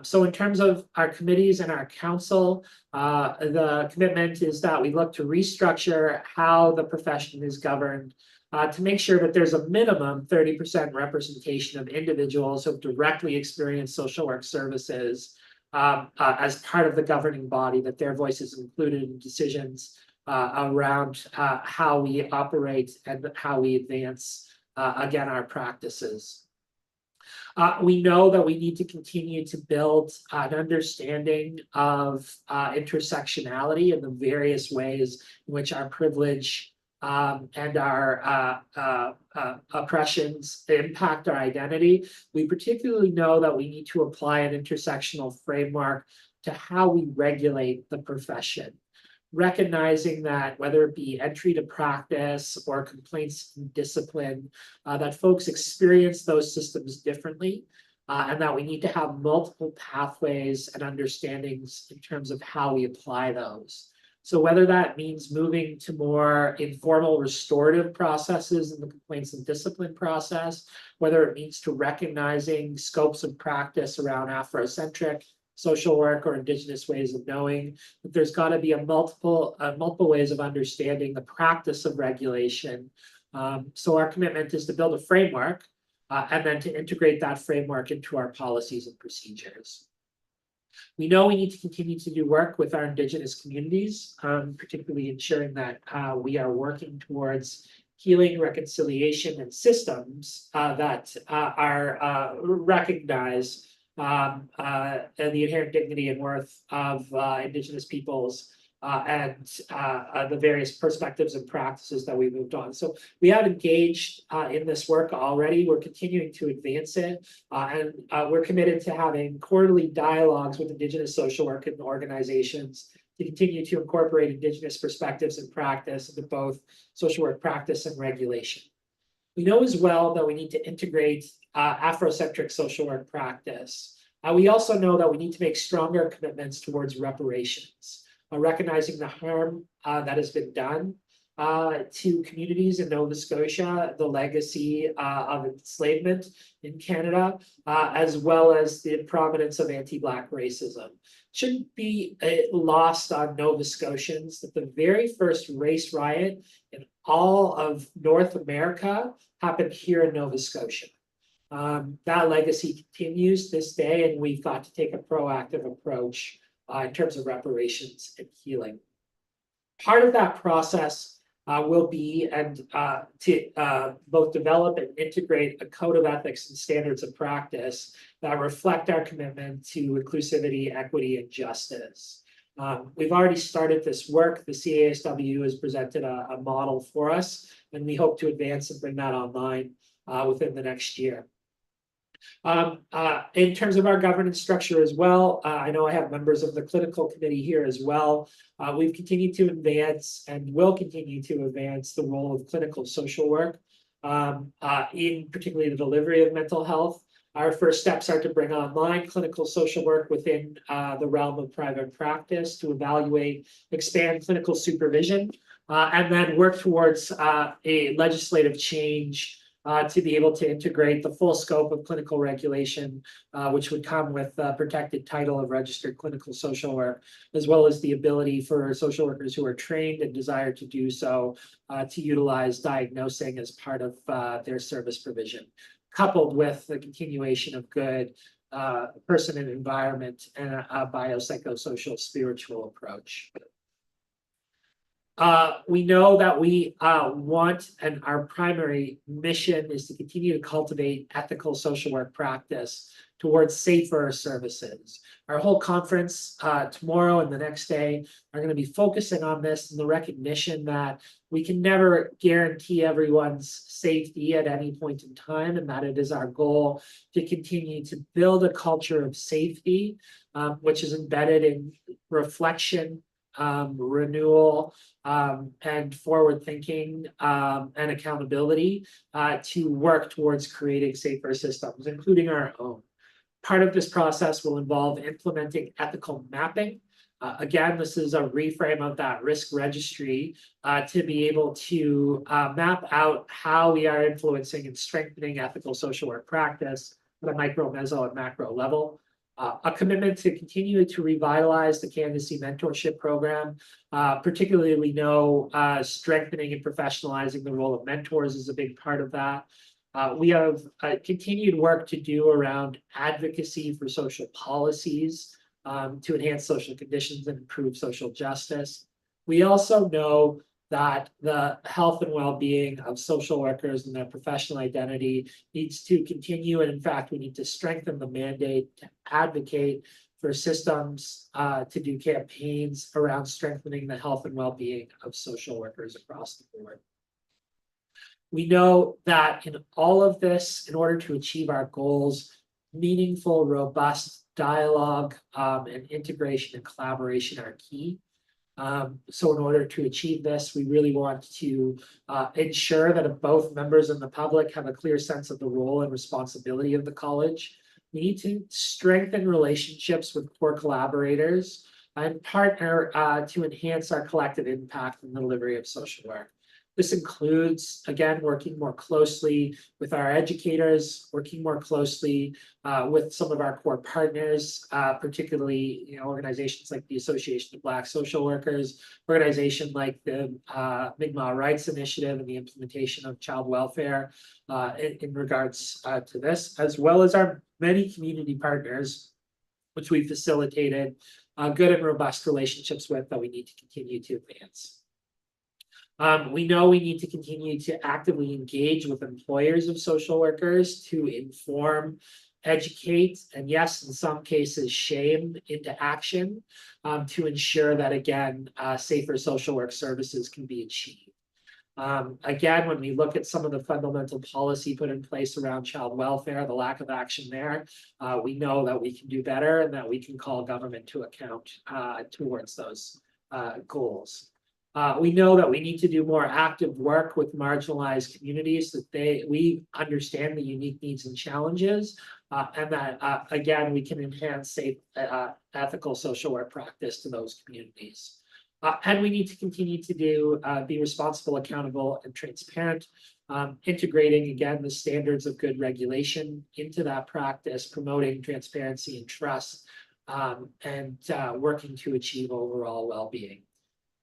So in terms of our committees and our council, the commitment is that we look to restructure how the profession is governed to make sure that there's a minimum 30% representation of individuals who have directly experienced social work services as part of the governing body, that their voice is included in decisions around how we operate and how we advance, again, our practices. We know that we need to continue to build an understanding of intersectionality and the various ways in which our privilege and our oppressions impact our identity. We particularly know that we need to apply an intersectional framework to how we regulate the profession, recognizing that whether it be entry to practice or complaints and discipline, that folks experience those systems differently, and that we need to have multiple pathways and understandings in terms of how we apply those. So whether that means moving to more informal restorative processes in the complaints and discipline process, whether it means to recognizing scopes of practice around Afrocentric social work or Indigenous ways of knowing, that there's got to be a multiple ways of understanding the practice of regulation. So our commitment is to build a framework and then to integrate that framework into our policies and procedures. We know we need to continue to do work with our Indigenous communities, particularly ensuring that we are working towards healing, reconciliation, and systems that are recognize the inherent dignity and worth of Indigenous peoples and the various perspectives and practices that we moved on. So we have engaged in this work already. We're continuing to advance it, and we're committed to having quarterly dialogues with Indigenous social work and organizations to continue to incorporate Indigenous perspectives and practice into both social work practice and regulation. We know as well that we need to integrate Afrocentric social work practice We also know that we need to make stronger commitments towards reparations, recognizing the harm that has been done to communities in Nova Scotia, the legacy of enslavement in Canada, as well as the prominence of anti-Black racism. Shouldn't be lost on Nova Scotians that the very first race riot in all of North America happened here in Nova Scotia. That legacy continues this day, and we've got to take a proactive approach in terms of reparations and healing. Part of that process will be to both develop and integrate a code of ethics and standards of practice that reflect our commitment to inclusivity, equity, and justice. We've already started this work. The CASW has presented a model for us, and we hope to advance and bring that online within the next year. In terms of our governance structure as well, I know I have members of the clinical committee here as well. We've continued to advance and will continue to advance the role of clinical social work, in particularly the delivery of mental health. Our first steps are to bring online clinical social work within the realm of private practice to evaluate, expand clinical supervision, and then work towards a legislative change to be able to integrate the full scope of clinical regulation, which would come with a protected title of registered clinical social work, as well as the ability for social workers who are trained and desire to do so to utilize diagnosing as part of their service provision, coupled with the continuation of good person and environment and a biopsychosocial spiritual approach. We know that we want, and our primary mission is to continue to cultivate ethical social work practice towards safer services. Our whole conference tomorrow and the next day are going to be focusing on this and the recognition that we can never guarantee everyone's safety at any point in time, and that it is our goal to continue to build a culture of safety, which is embedded in reflection, renewal, and forward thinking, and accountability to work towards creating safer systems, including our own. Part of this process will involve implementing ethical mapping. Again, this is a reframe of that risk registry to be able to map out how we are influencing and strengthening ethical social work practice at a micro, meso, and macro level. A commitment to continue to revitalize the candidacy mentorship program. Particularly, we know strengthening and professionalizing the role of mentors is a big part of that. We have continued work to do around advocacy for social policies to enhance social conditions and improve social justice. We also know that the health and well-being of social workers and their professional identity needs to continue. And in fact, we need to strengthen the mandate to advocate for systems to do campaigns around strengthening the health and well-being of social workers across the board. We know that in all of this, in order to achieve our goals, meaningful, robust dialogue and integration and collaboration are key. So in order to achieve this, we really want to ensure that both members and the public have a clear sense of the role and responsibility of the college. We need to strengthen relationships with core collaborators and partner to enhance our collective impact in the delivery of social work. This includes, again, working more closely with our educators, working more closely with some of our core partners, particularly organizations like the Association of Black Social Workers, organizations like the Mi'kmaq Rights Initiative and the implementation of child welfare in regards to this, as well as our many community partners, which we've facilitated good and robust relationships with that we need to continue to advance. We know we need to continue to actively engage with employers of social workers to inform, educate, and yes, in some cases, shame into action to ensure that, again, safer social work services can be achieved. Again, when we look at some of the fundamental policy put in place around child welfare, the lack of action there, we know that we can do better and that we can call government to account towards those goals. We know that we need to do more active work with marginalized communities, that we understand the unique needs and challenges, and that, again, we can enhance safe, ethical social work practice to those communities. And we need to continue to be responsible, accountable, and transparent, integrating, again, the standards of good regulation into that practice, promoting transparency and trust, and working to achieve overall well-being.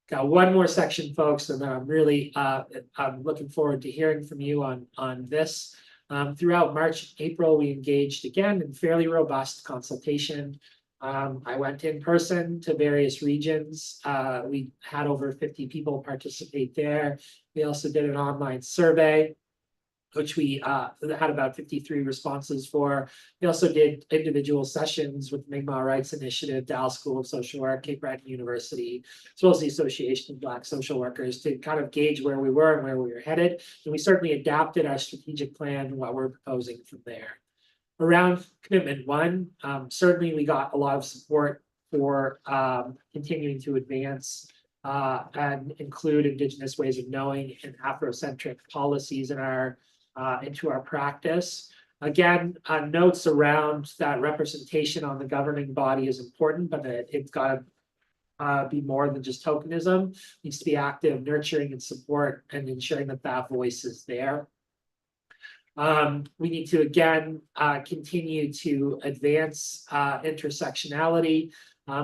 Got one more section, folks, and then I'm looking forward to hearing from you on this. Throughout March and April, we engaged again in fairly robust consultation. I went in person to various regions. We had over 50 people participate there. We also did an online survey, which we had about 53 responses for. We also did individual sessions with Mi'kmaq Rights Initiative, Dallas School of Social Work, Cape Breton University, as well as the Association of Black Social Workers, to kind of gauge where we were and where we were headed. And we certainly adapted our strategic plan and what we're proposing from there. Around commitment one, certainly we got a lot of support for continuing to advance and include Indigenous ways of knowing and Afrocentric policies in into our practice. Again, notes around that representation on the governing body is important, but it's got to be more than just tokenism. It needs to be active, nurturing, and support, and ensuring that that voice is there. We need to, again, continue to advance intersectionality.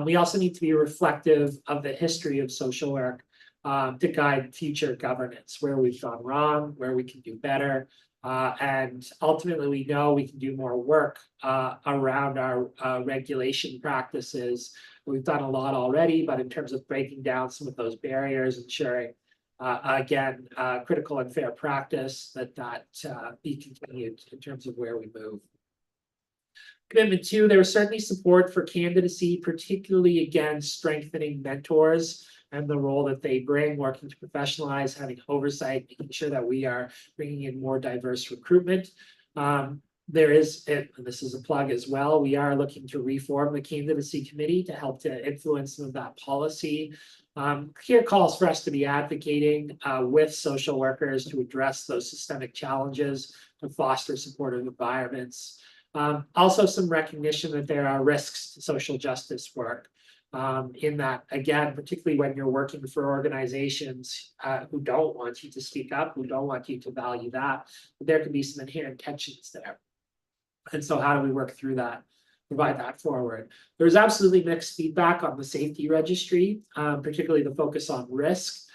We also need to be reflective of the history of social work to guide future governance, where we've gone wrong, where we can do better. And ultimately, we know we can do more work around our regulation practices. We've done a lot already, but in terms of breaking down some of those barriers, ensuring, again, critical and fair practice, that be continued in terms of where we move. Commitment two, there was certainly support for candidacy, particularly, again, strengthening mentors and the role that they bring, working to professionalize, having oversight, making sure that we are bringing in more diverse recruitment. There is, and this is a plug as well, we are looking to reform the candidacy committee to help to influence some of that policy. Here calls for us to be advocating with social workers to address those systemic challenges, to foster supportive environments. Also some recognition that there are risks to social justice work. In that, again, particularly when you're working for organizations who don't want you to speak up, who don't want you to value that, there can be some inherent tensions there. And so how do we work through that, provide that forward? There's absolutely mixed feedback on the safety registry, particularly the focus on risk.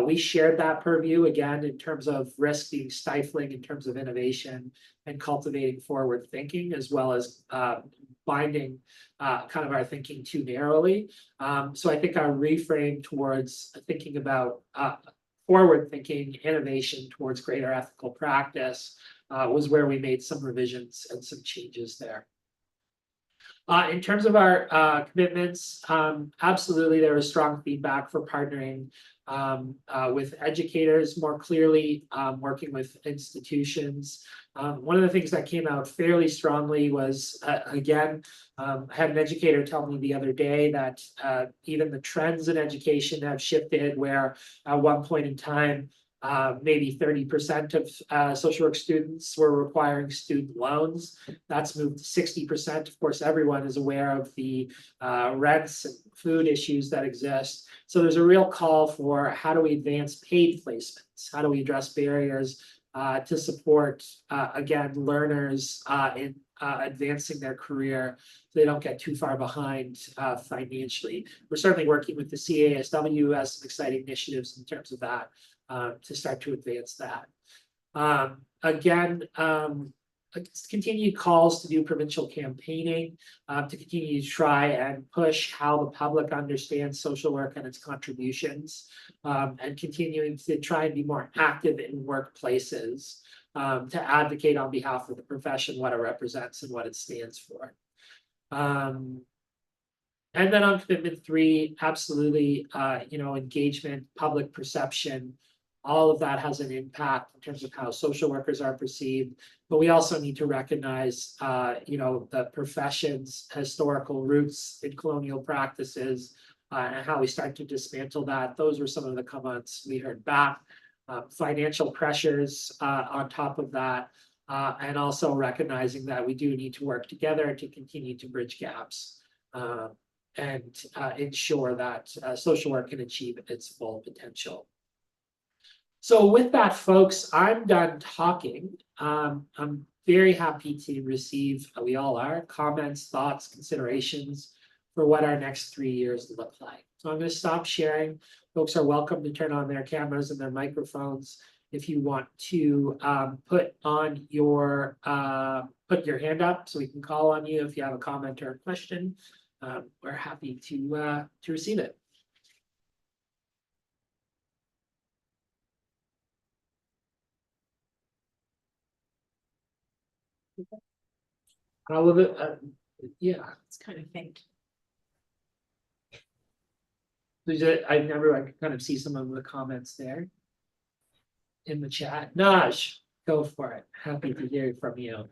We shared that purview, again, in terms of risk being stifling, in terms of innovation and cultivating forward thinking, as well as binding kind of our thinking too narrowly. So I think our reframe towards thinking about forward thinking, innovation towards greater ethical practice was where we made some revisions and some changes there. In terms of our commitments, absolutely there was strong feedback for partnering with educators more clearly, working with institutions. One of the things that came out fairly strongly was, again, I had an educator tell me the other day that even the trends in education have shifted, where at one point in time, maybe 30% of social work students were requiring student loans. That's moved to 60%. Of course, everyone is aware of the rents and food issues that exist. So there's a real call for how do we advance paid placements? How do we address barriers to support, again, learners in advancing their career so they don't get too far behind financially. We're certainly working with the CASW as some exciting initiatives in terms of that. To start to advance that. Again, continued calls to do provincial campaigning, to continue to try and push how the public understands social work and its contributions, and continuing to try and be more active in workplaces, to advocate on behalf of the profession, what it represents and what it stands for. And then on commitment three, absolutely, engagement, public perception, all of that has an impact in terms of how social workers are perceived. But we also need to recognize, the profession's historical roots in colonial practices, and how we start to dismantle that. Those were some of the comments we heard back. Financial pressures on top of that, and also recognizing that we do need to work together to continue to bridge gaps and ensure that social work can achieve its full potential. So with that, folks, I'm done talking. I'm very happy to receive, we all are, comments, thoughts, considerations for what our next 3 years look like. So I'm going to stop sharing. Folks are welcome to turn on their cameras and their microphones if you want to put your hand up so we can call on you if you have a comment or a question. We're happy to receive it. All of it, yeah. It's kind of faint. I can kind of see some of the comments there in the chat. Naj, go for it. Happy to hear from you.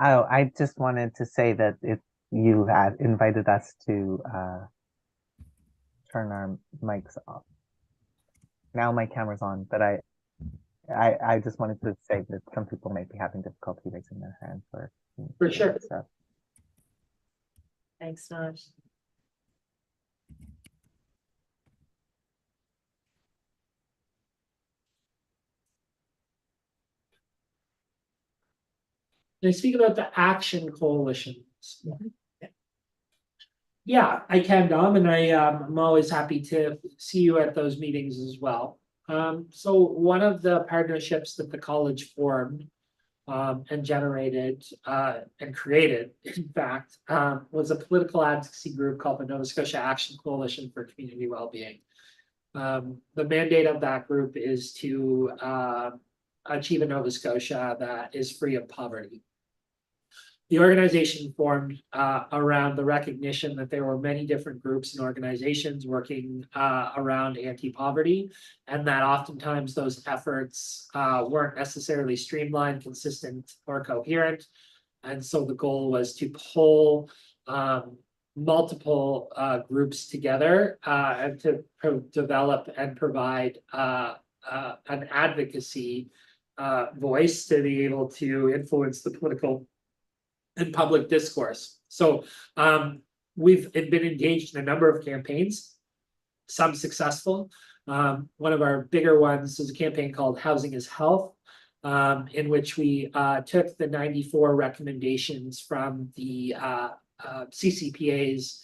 Oh, I just wanted to say that if you had invited us to turn our mics off. Now my camera's on, but I just wanted to say that some people might be having difficulty raising their hand for sure. Stuff. Thanks, Naj. Can I speak about the Action Coalition? Yeah, I can, Dom, and I'm always happy to see you at those meetings as well. So one of the partnerships that the college formed and generated and created, in fact, was a political advocacy group called the Nova Scotia Action Coalition for Community Wellbeing. The mandate of that group is to achieve a Nova Scotia that is free of poverty. The organization formed around the recognition that there were many different groups and organizations working around anti-poverty, and that oftentimes those efforts weren't necessarily streamlined, consistent, or coherent. And so the goal was to pull multiple groups together and to develop and provide an advocacy voice to be able to influence the political and public discourse. So we've been engaged in a number of campaigns, some successful. One of our bigger ones is a campaign called Housing is Health, in which we took the 94 recommendations from the CCPA's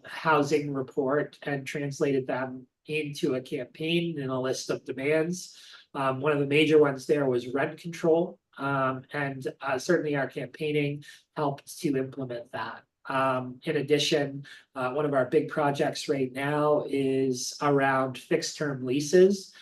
housing report and translated them into a campaign and a list of demands. One of the major ones there was rent control. And certainly our campaigning helped to implement that. In addition, one of our big projects right now is around fixed term leases,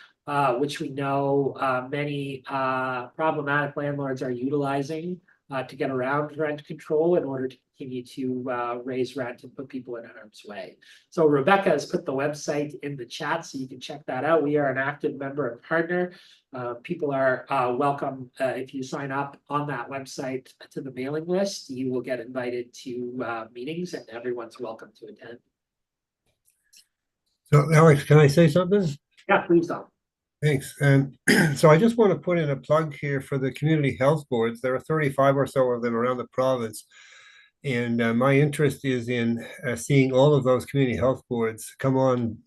which we know many problematic landlords are utilizing to get around rent control in order to continue to raise rent and put people in harm's way. So Rebecca has put the website in the chat, so you can check that out. We are an active member and partner. People are welcome if you sign up on that website to the mailing list. You will get invited to meetings, and everyone's welcome to attend. So Alex, can I say something? Yeah, please don't. Thanks. And so I just want to put in a plug here for the community health boards. There are 35 or so of them around the province. And my interest is in seeing all of those community health boards come on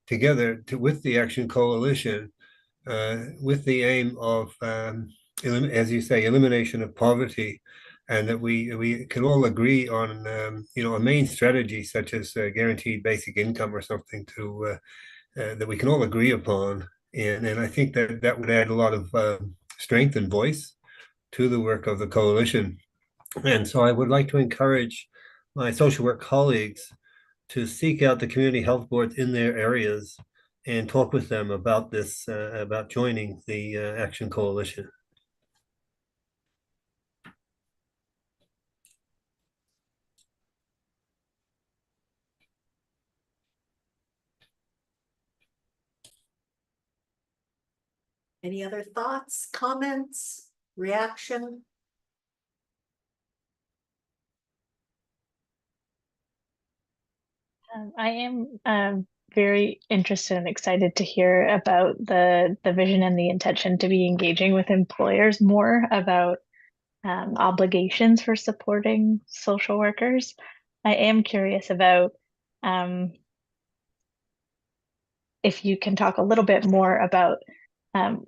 together with the Action Coalition with the aim of, as you say, elimination of poverty, and that we can all agree on, a main strategy such as guaranteed basic income or something to that we can all agree upon. And I think that would add a lot of strength and voice to the work of the coalition. And so I would like to encourage my social work colleagues to seek out the community health boards in their areas and talk with them about this, about joining the Action Coalition. Any other thoughts, comments, reaction? I am very interested and excited to hear about the vision and the intention to be engaging with employers more about obligations for supporting social workers. I am curious about if you can talk a little bit more about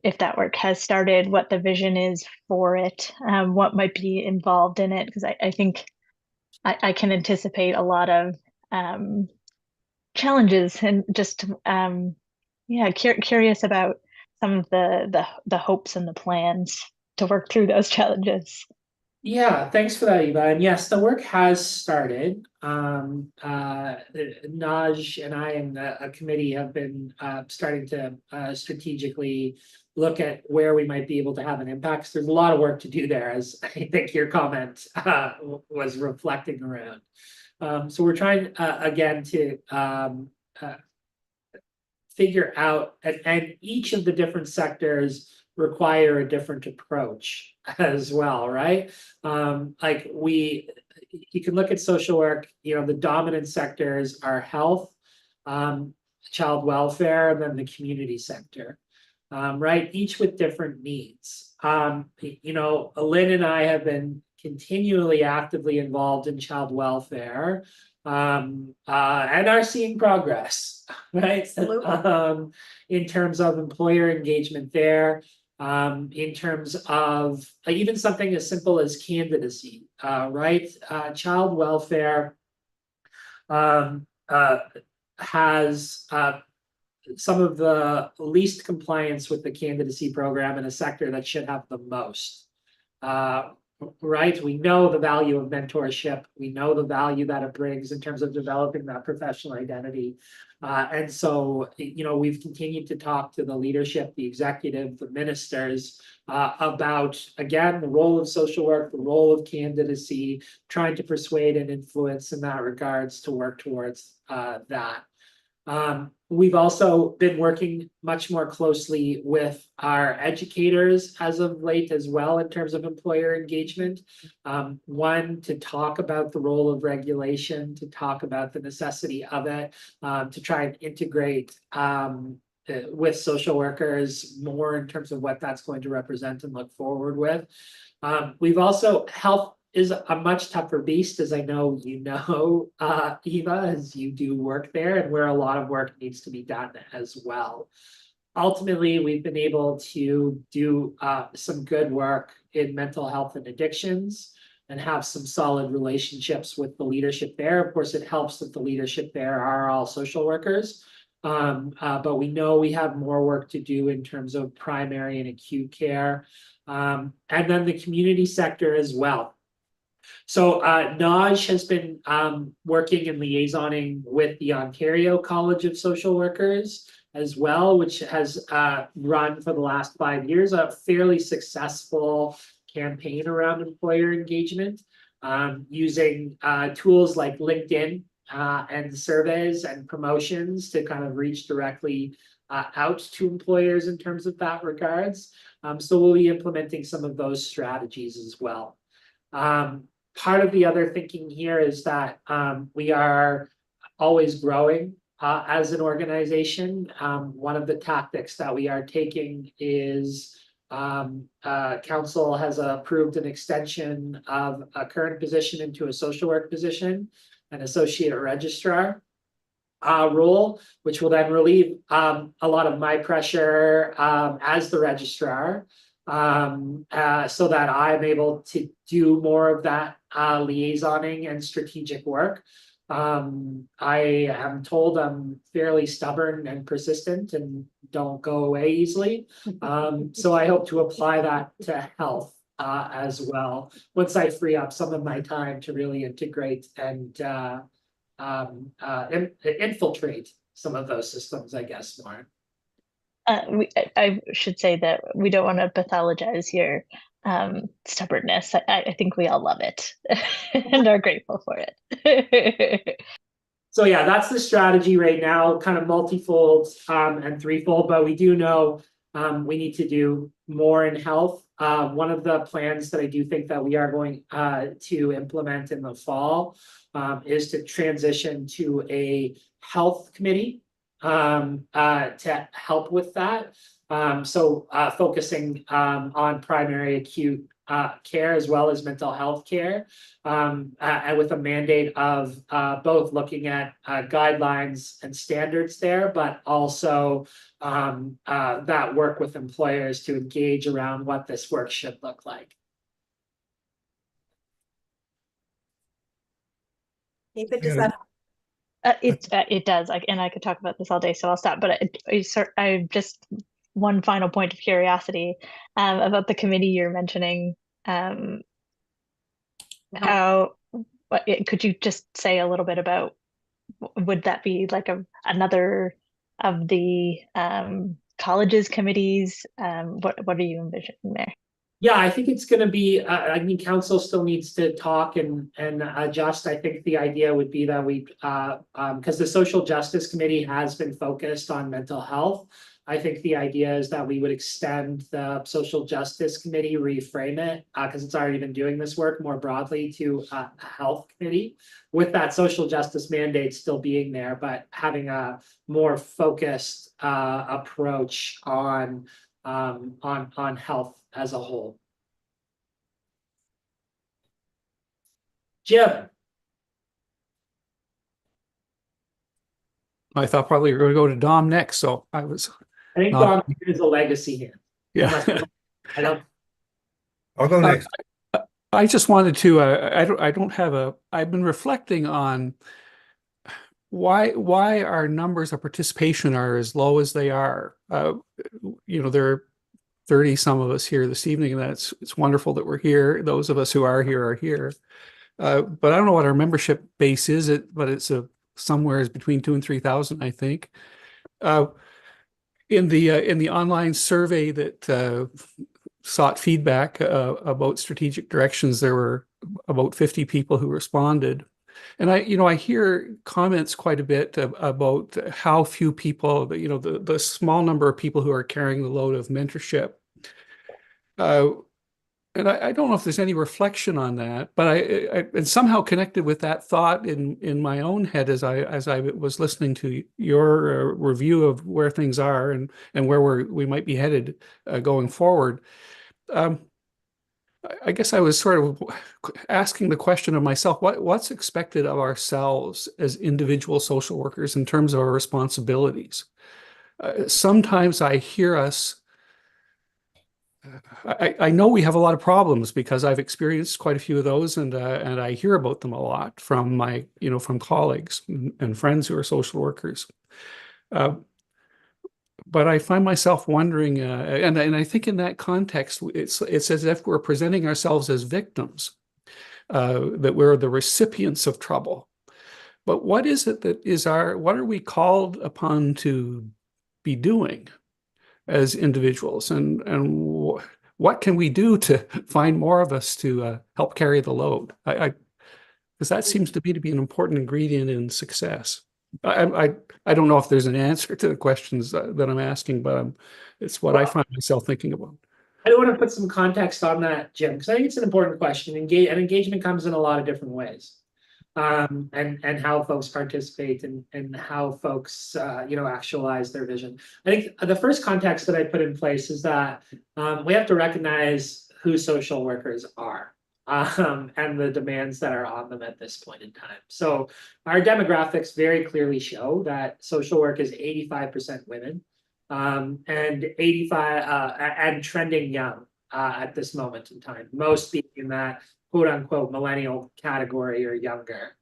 if that work has started, what the vision is for it, what might be involved in it, because I think I can anticipate a lot of challenges and just yeah, curious about some of the hopes and the plans to work through those challenges. Yeah, thanks for that, Eva. And yes, the work has started. Naj and I and a committee have been starting to strategically look at where we might be able to have an impact. 'Cause there's a lot of work to do there, as I think your comment was reflecting around. So we're trying again to figure out, and each of the different sectors require a different approach as well, right? Like you can look at social work, the dominant sectors are health, child welfare, and then the community sector, right? Each with different needs. Lynn and I have been continually actively involved in child welfare, and are seeing progress, right? Absolutely. In terms of employer engagement there, in terms of even something as simple as candidacy, right? Child welfare has some of the least compliance with the candidacy program in a sector that should have the most. Right? We know the value of mentorship. We know the value that it brings in terms of developing that professional identity. And so, we've continued to talk to the leadership, the executive, the ministers about, again, the role of social work, the role of candidacy, trying to persuade and influence in that regards to work towards that. We've also been working much more closely with our educators as of late as well in terms of employer engagement. One, to talk about the role of regulation, to talk about the necessity of it, to try and integrate with social workers more in terms of what that's going to represent and look forward with. We've also health is a much tougher beast, as I know Eva, as you do work there, and where a lot of work needs to be done as well. Ultimately, we've been able to do some good work in mental health and addictions and have some solid relationships with the leadership there. Of course, it helps that the leadership there are all social workers. But we know we have more work to do in terms of primary and acute care, and then the community sector as well. So Naj has been working and liaisoning with the Ontario College of Social Workers as well, which has run for the last 5 years a fairly successful campaign around employer engagement, using tools like LinkedIn and surveys and promotions to kind of reach directly out to employers in terms of that regards. So we'll be implementing some of those strategies as well. Part of the other thinking here is that we are always growing as an organization. One of the tactics that we are taking is council has approved an extension of a current position into a social work position, an associate registrar role, which will then relieve a lot of my pressure as the registrar, so that I'm able to do more of that liaisoning and strategic work. I am told I'm fairly stubborn and persistent and don't go away easily. So I hope to apply that to health as well, once I free up some of my time to really integrate and infiltrate some of those systems, I guess, more. I should say that we don't want to pathologize your stubbornness. I think we all love it and are grateful for it. So yeah, that's the strategy right now, kind of multifold and threefold, but we do know we need to do more in health one of the plans that I do think that we are going to implement in the fall is to transition to a health committee to help with that. So focusing on primary acute care as well as mental health care, and with a mandate of both looking at guidelines and standards there, but also that work with employers to engage around what this work should look like. David, does that? It does. And I could talk about this all day, so I'll stop. But I just one final point of curiosity about the committee you're mentioning. Could you just say a little bit about, would that be like another of the colleges committees? What are you envisioning there? Yeah, I think it's going to be, I mean, council still needs to talk and adjust. I think the idea would be that we, because the Social Justice Committee has been focused on mental health. I think the idea is that we would extend the Social Justice Committee, reframe it, because it's already been doing this work more broadly, to a health committee, with that social justice mandate still being there, but having a more focused approach on health as a whole. Jim. I thought probably you were going to go to Dom next, so I was. I think Dom is a legacy here. Yeah. I don't. I'll go next. I just wanted to. I don't have a. I've been reflecting on why our numbers of participation are as low as they are. You know, there are 30 some of us here this evening, and it's wonderful that we're here. Those of us who are here are here. But I don't know what our membership base is, but it's somewhere between 2,000 and 3,000, I think. In the online survey that sought feedback about strategic directions, there were about 50 people who responded. And I hear comments quite a bit about how few people, the small number of people who are carrying the load of mentorship. And I don't know if there's any reflection on that, but I somehow connected with that thought in my own head as I was listening to your review of where things are and where we might be headed going forward. I guess I was sort of asking the question of myself, what's expected of ourselves as individual social workers in terms of our responsibilities? Sometimes I hear us. I know we have a lot of problems because I've experienced quite a few of those, and I hear about them a lot from from colleagues and friends who are social workers. But I find myself wondering, and I think in that context, it's as if we're presenting ourselves as victims, that we're the recipients of trouble. But what is it that is what are we called upon to be doing as individuals, and what can we do to find more of us to help carry the load? Because that seems to be an important ingredient in success. I don't know if there's an answer to the questions that I'm asking, but it's what I find myself thinking about. I do want to put some context on that, Jim, because I think it's an important question. Engagement comes in a lot of different ways. And how folks participate and how folks actualize their vision. I think the first context that I put in place is that we have to recognize who social workers are and the demands that are on them at this point in time. So our demographics very clearly show that social work is 85% women and 85 and trending young at this moment in time, most being in that quote unquote millennial category or younger.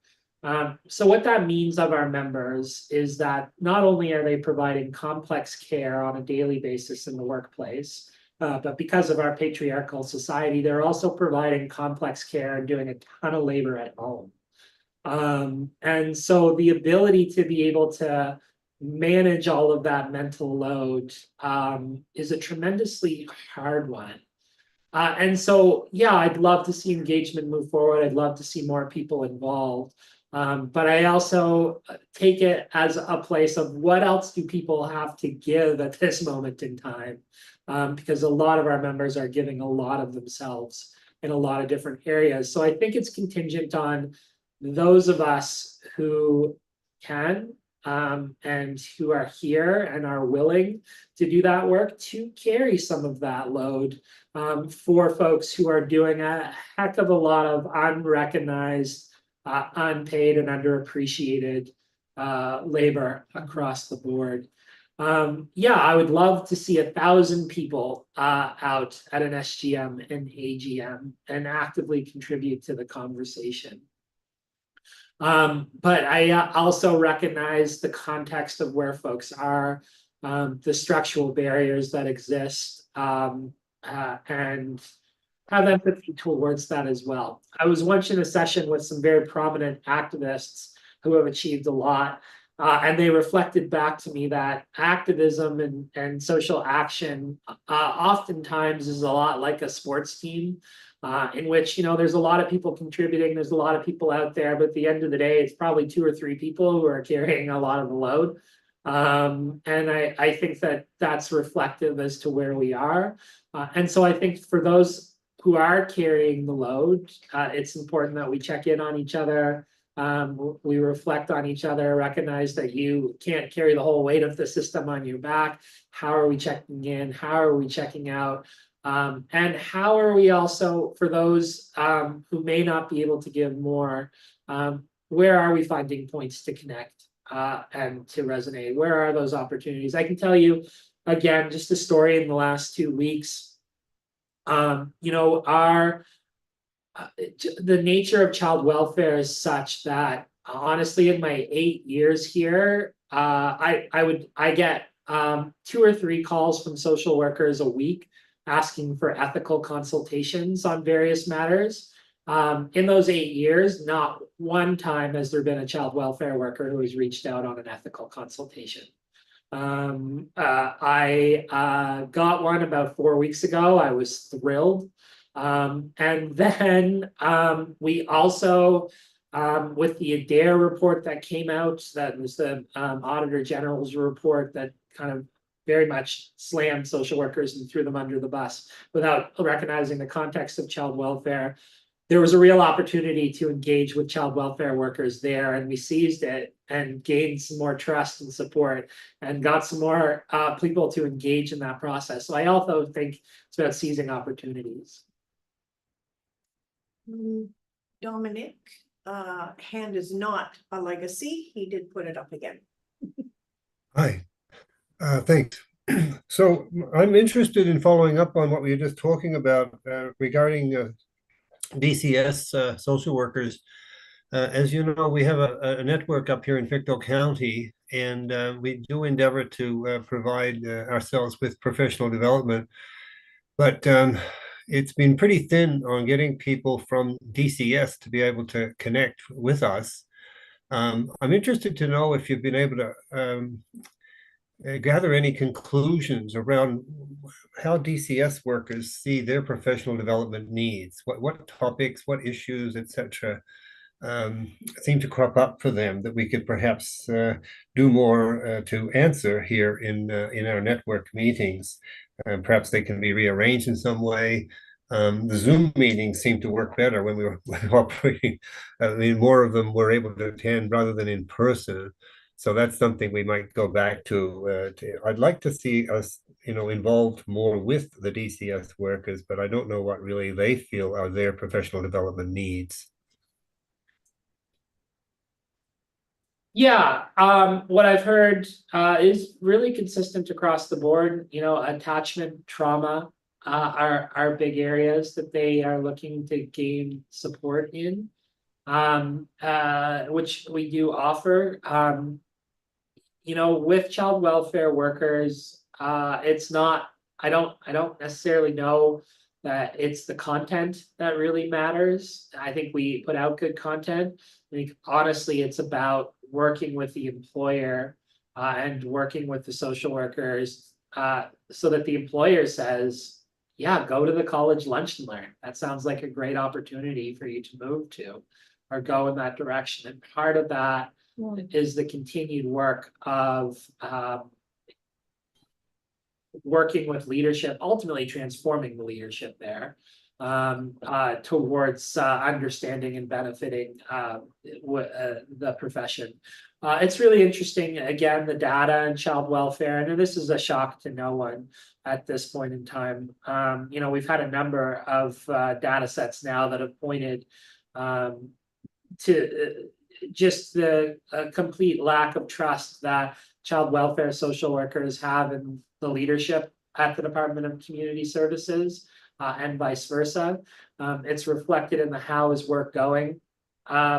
So what that means of our members is that not only are they providing complex care on a daily basis in the workplace, but because of our patriarchal society, they're also providing complex care and doing a ton of labor at home. And so the ability to be able to manage all of that mental load is a tremendously hard one. And so, yeah, I'd love to see engagement move forward. I'd love to see more people involved. But I also take it as a place of what else do people have to give at this moment in time? Because a lot of our members are giving a lot of themselves in a lot of different areas. So I think it's contingent on those of us who can and who are here and are willing to do that work to carry some of that load for folks who are doing a heck of a lot of unrecognized, unpaid and underappreciated labor across the board. Yeah, I would love to see 1,000 people out at an SGM and AGM and actively contribute to the conversation. But I also recognize the context of where folks are, the structural barriers that exist, and have empathy towards that as well. I was once in a session with some very prominent activists who have achieved a lot, and they reflected back to me that activism and social action oftentimes is a lot like a sports team. In which, you know, there's a lot of people contributing, there's a lot of people out there, but at the end of the day, it's probably 2 or 3 people who are carrying a lot of the load. And I think that that's reflective as to where we are. And so I think for those who are carrying the load, it's important that we check in on each other. We reflect on each other, recognize that you can't carry the whole weight of the system on your back. How are we checking in? How are we checking out? And how are we also, for those who may not be able to give more, where are we finding points to connect and to resonate? Where are those opportunities? I can tell you, again, just a story in the last 2 weeks. You know, the nature of child welfare is such that honestly, in my 8 years here, I get 2 or 3 calls from social workers a week asking for ethical consultations on various matters. In those 8 years, not one time has there been a child welfare worker who has reached out on an ethical consultation. I got one about 4 weeks ago. I was thrilled. And then we also, with the Adair report that came out, that was the Auditor General's report that kind of very much slammed social workers and threw them under the bus without recognizing the context of child welfare. There was a real opportunity to engage with child welfare workers there, and we seized it and gained some more trust and support and got some more people to engage in that process. So I also think it's about seizing opportunities. Dominic, hand is not a legacy. He did put it up again. Hi, thanks. So I'm interested in following up on what we were just talking about regarding DCS social workers. As you know, we have a network up here in Pictou County, and we do endeavor to provide ourselves with professional development. But it's been pretty thin on getting people from DCS to be able to connect with us. I'm interested to know if you've been able to gather any conclusions around how DCS workers see their professional development needs, what topics, what issues, etc., seem to crop up for them that we could perhaps do more to answer here in our network meetings. Perhaps they can be rearranged in some way. The Zoom meetings seem to work better when we were operating. I mean, more of them were able to attend rather than in person. So that's something we might go back to. I'd like to see us, involved more with the DCS workers, but I don't know what really they feel are their professional development needs. Yeah, what I've heard is really consistent across the board. You know, attachment trauma are big areas that they are looking to gain support in, which we do offer. You know, with child welfare workers, it's not. I don't necessarily know that it's the content that really matters. I think we put out good content. I think honestly, it's about working with the employer and working with the social workers so that the employer says, yeah, go to the college lunch and learn. That sounds like a great opportunity for you to move to. or go in that direction. And part of that is the continued work of working with leadership, ultimately transforming the leadership there towards understanding and benefiting the profession. It's really interesting, again, the data and child welfare, and this is a shock to no one at this point in time. You know, we've had a number of data sets now that have pointed to just the complete lack of trust that child welfare social workers have in the leadership at the Department of Community Services and vice versa. It's reflected in the how is work going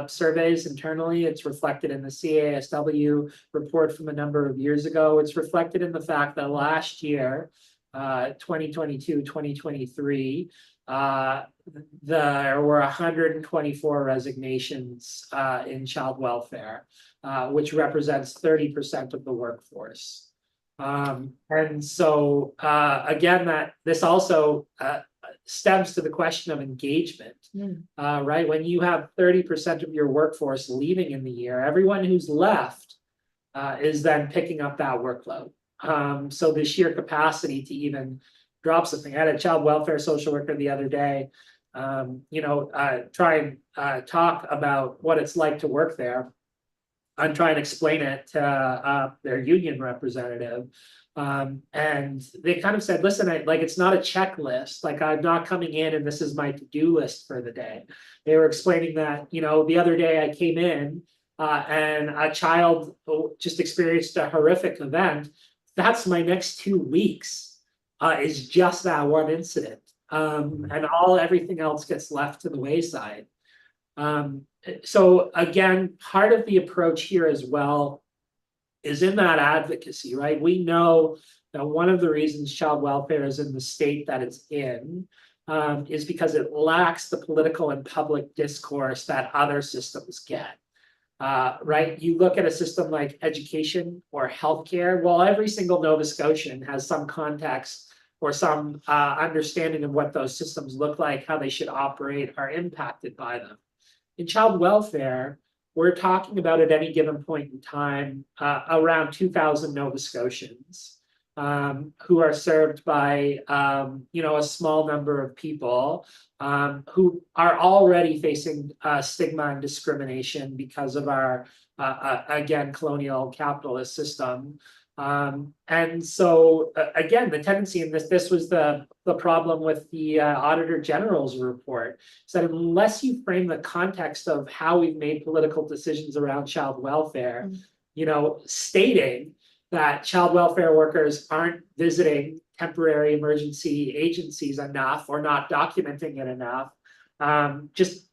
surveys internally. It's reflected in the CASW report from a number of years ago. It's reflected in the fact that last year, 2022, 2023, there were 124 resignations in child welfare, which represents 30% of the workforce. And so again, this also stems to the question of engagement, right? When you have 30% of your workforce leaving in the year, everyone who's left is then picking up that workload. So the sheer capacity to even drop something. I had a child welfare social worker the other day, you know, try and talk about what it's like to work there and try and explain it to their union representative. And they kind of said, listen, like, it's not a checklist. Like, I'm not coming in and this is my to-do list for the day. They were explaining that, you know, the other day I came in and a child just experienced a horrific event. That's my next 2 weeks. Is just that one incident, and everything else gets left to the wayside. So again, part of the approach here as well is in that advocacy, right? We know that one of the reasons child welfare is in the state that it's in is because it lacks the political and public discourse that other systems get. Right? You look at a system like education or healthcare, well, every single Nova Scotian has some context or some understanding of what those systems look like, how they should operate, are impacted by them. In child welfare, we're talking about at any given point in time around 2,000 Nova Scotians who are served by you know, a small number of people who are already facing stigma and discrimination because of our again colonial capitalist system. And so again, the tendency in this was the problem with the Auditor General's report, is that unless you frame the context of how we've made political decisions around child welfare, you know, stating that child welfare workers aren't visiting temporary emergency agencies enough or not documenting it enough, just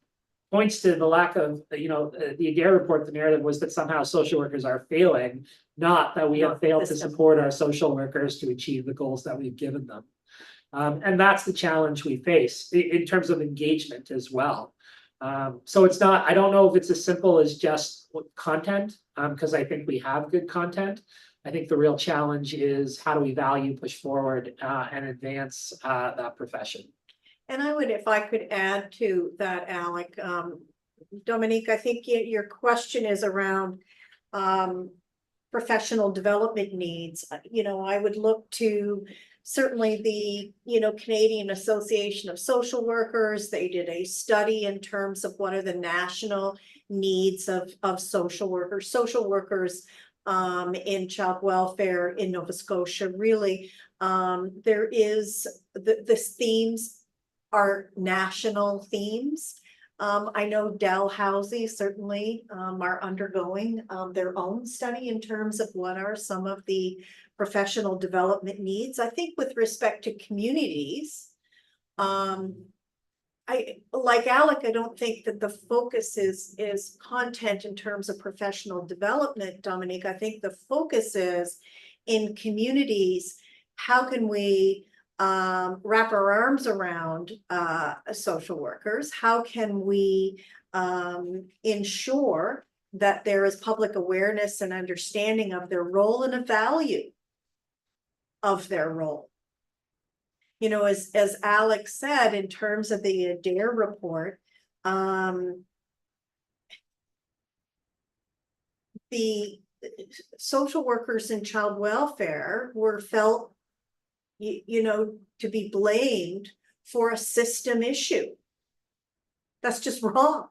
points to the lack of, you know, the Adair report, the narrative was that somehow social workers are failing, not that we have failed to support our social workers to achieve the goals that we've given them. And that's the challenge we face in terms of engagement as well. So it's not, I don't know if it's as simple as just content, because I think we have good content. I think the real challenge is how do we value, push forward, and advance that profession. And I would, if I could add to that, Alec, Dominique, I think your question is around professional development needs. You know, I would look to certainly the, you know, Canadian Association of Social Workers. They did a study in terms of what are the national needs of social workers. Social workers in child welfare in Nova Scotia, really, there is the themes are national themes. I know Dalhousie certainly are undergoing their own study in terms of what are some of the professional development needs. I think with respect to communities, I like Alec, I don't think that the focus is content in terms of professional development, Dominique. I think the focus is in communities, how can we wrap our arms around social workers? How can we ensure that there is public awareness and understanding of their role and a value of their role? You know, as Alex said, in terms of the Adair report, the social workers in child welfare were felt, you know, to be blamed for a system issue. That's just wrong.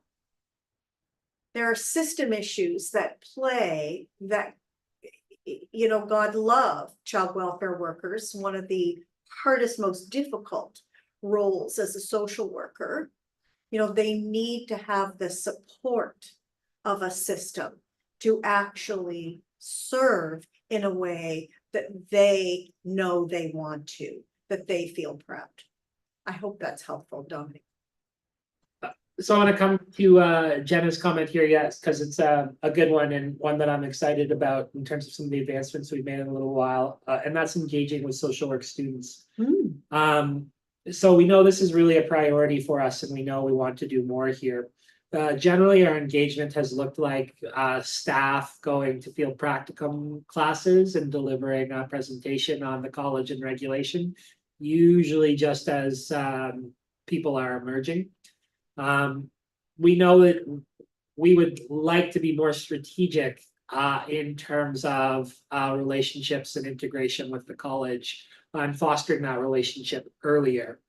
There are system issues that play that, you know, God love child welfare workers, one of the hardest, most difficult roles as a social worker. You know, they need to have the support of a system to actually serve in a way that they know they want to, that they feel proud. I hope that's helpful, Dominic. So I want to come to Jenna's comment here, yes, because it's a good one and one that I'm excited about in terms of some of the advancements we've made in a little while, and that's engaging with social work students. So we know this is really a priority for us, and we know we want to do more here. Generally, our engagement has looked like staff going to field practicum classes and delivering a presentation on the college and regulation, usually just as people are emerging. We know that we would like to be more strategic in terms of relationships and integration with the college and fostering that relationship earlier.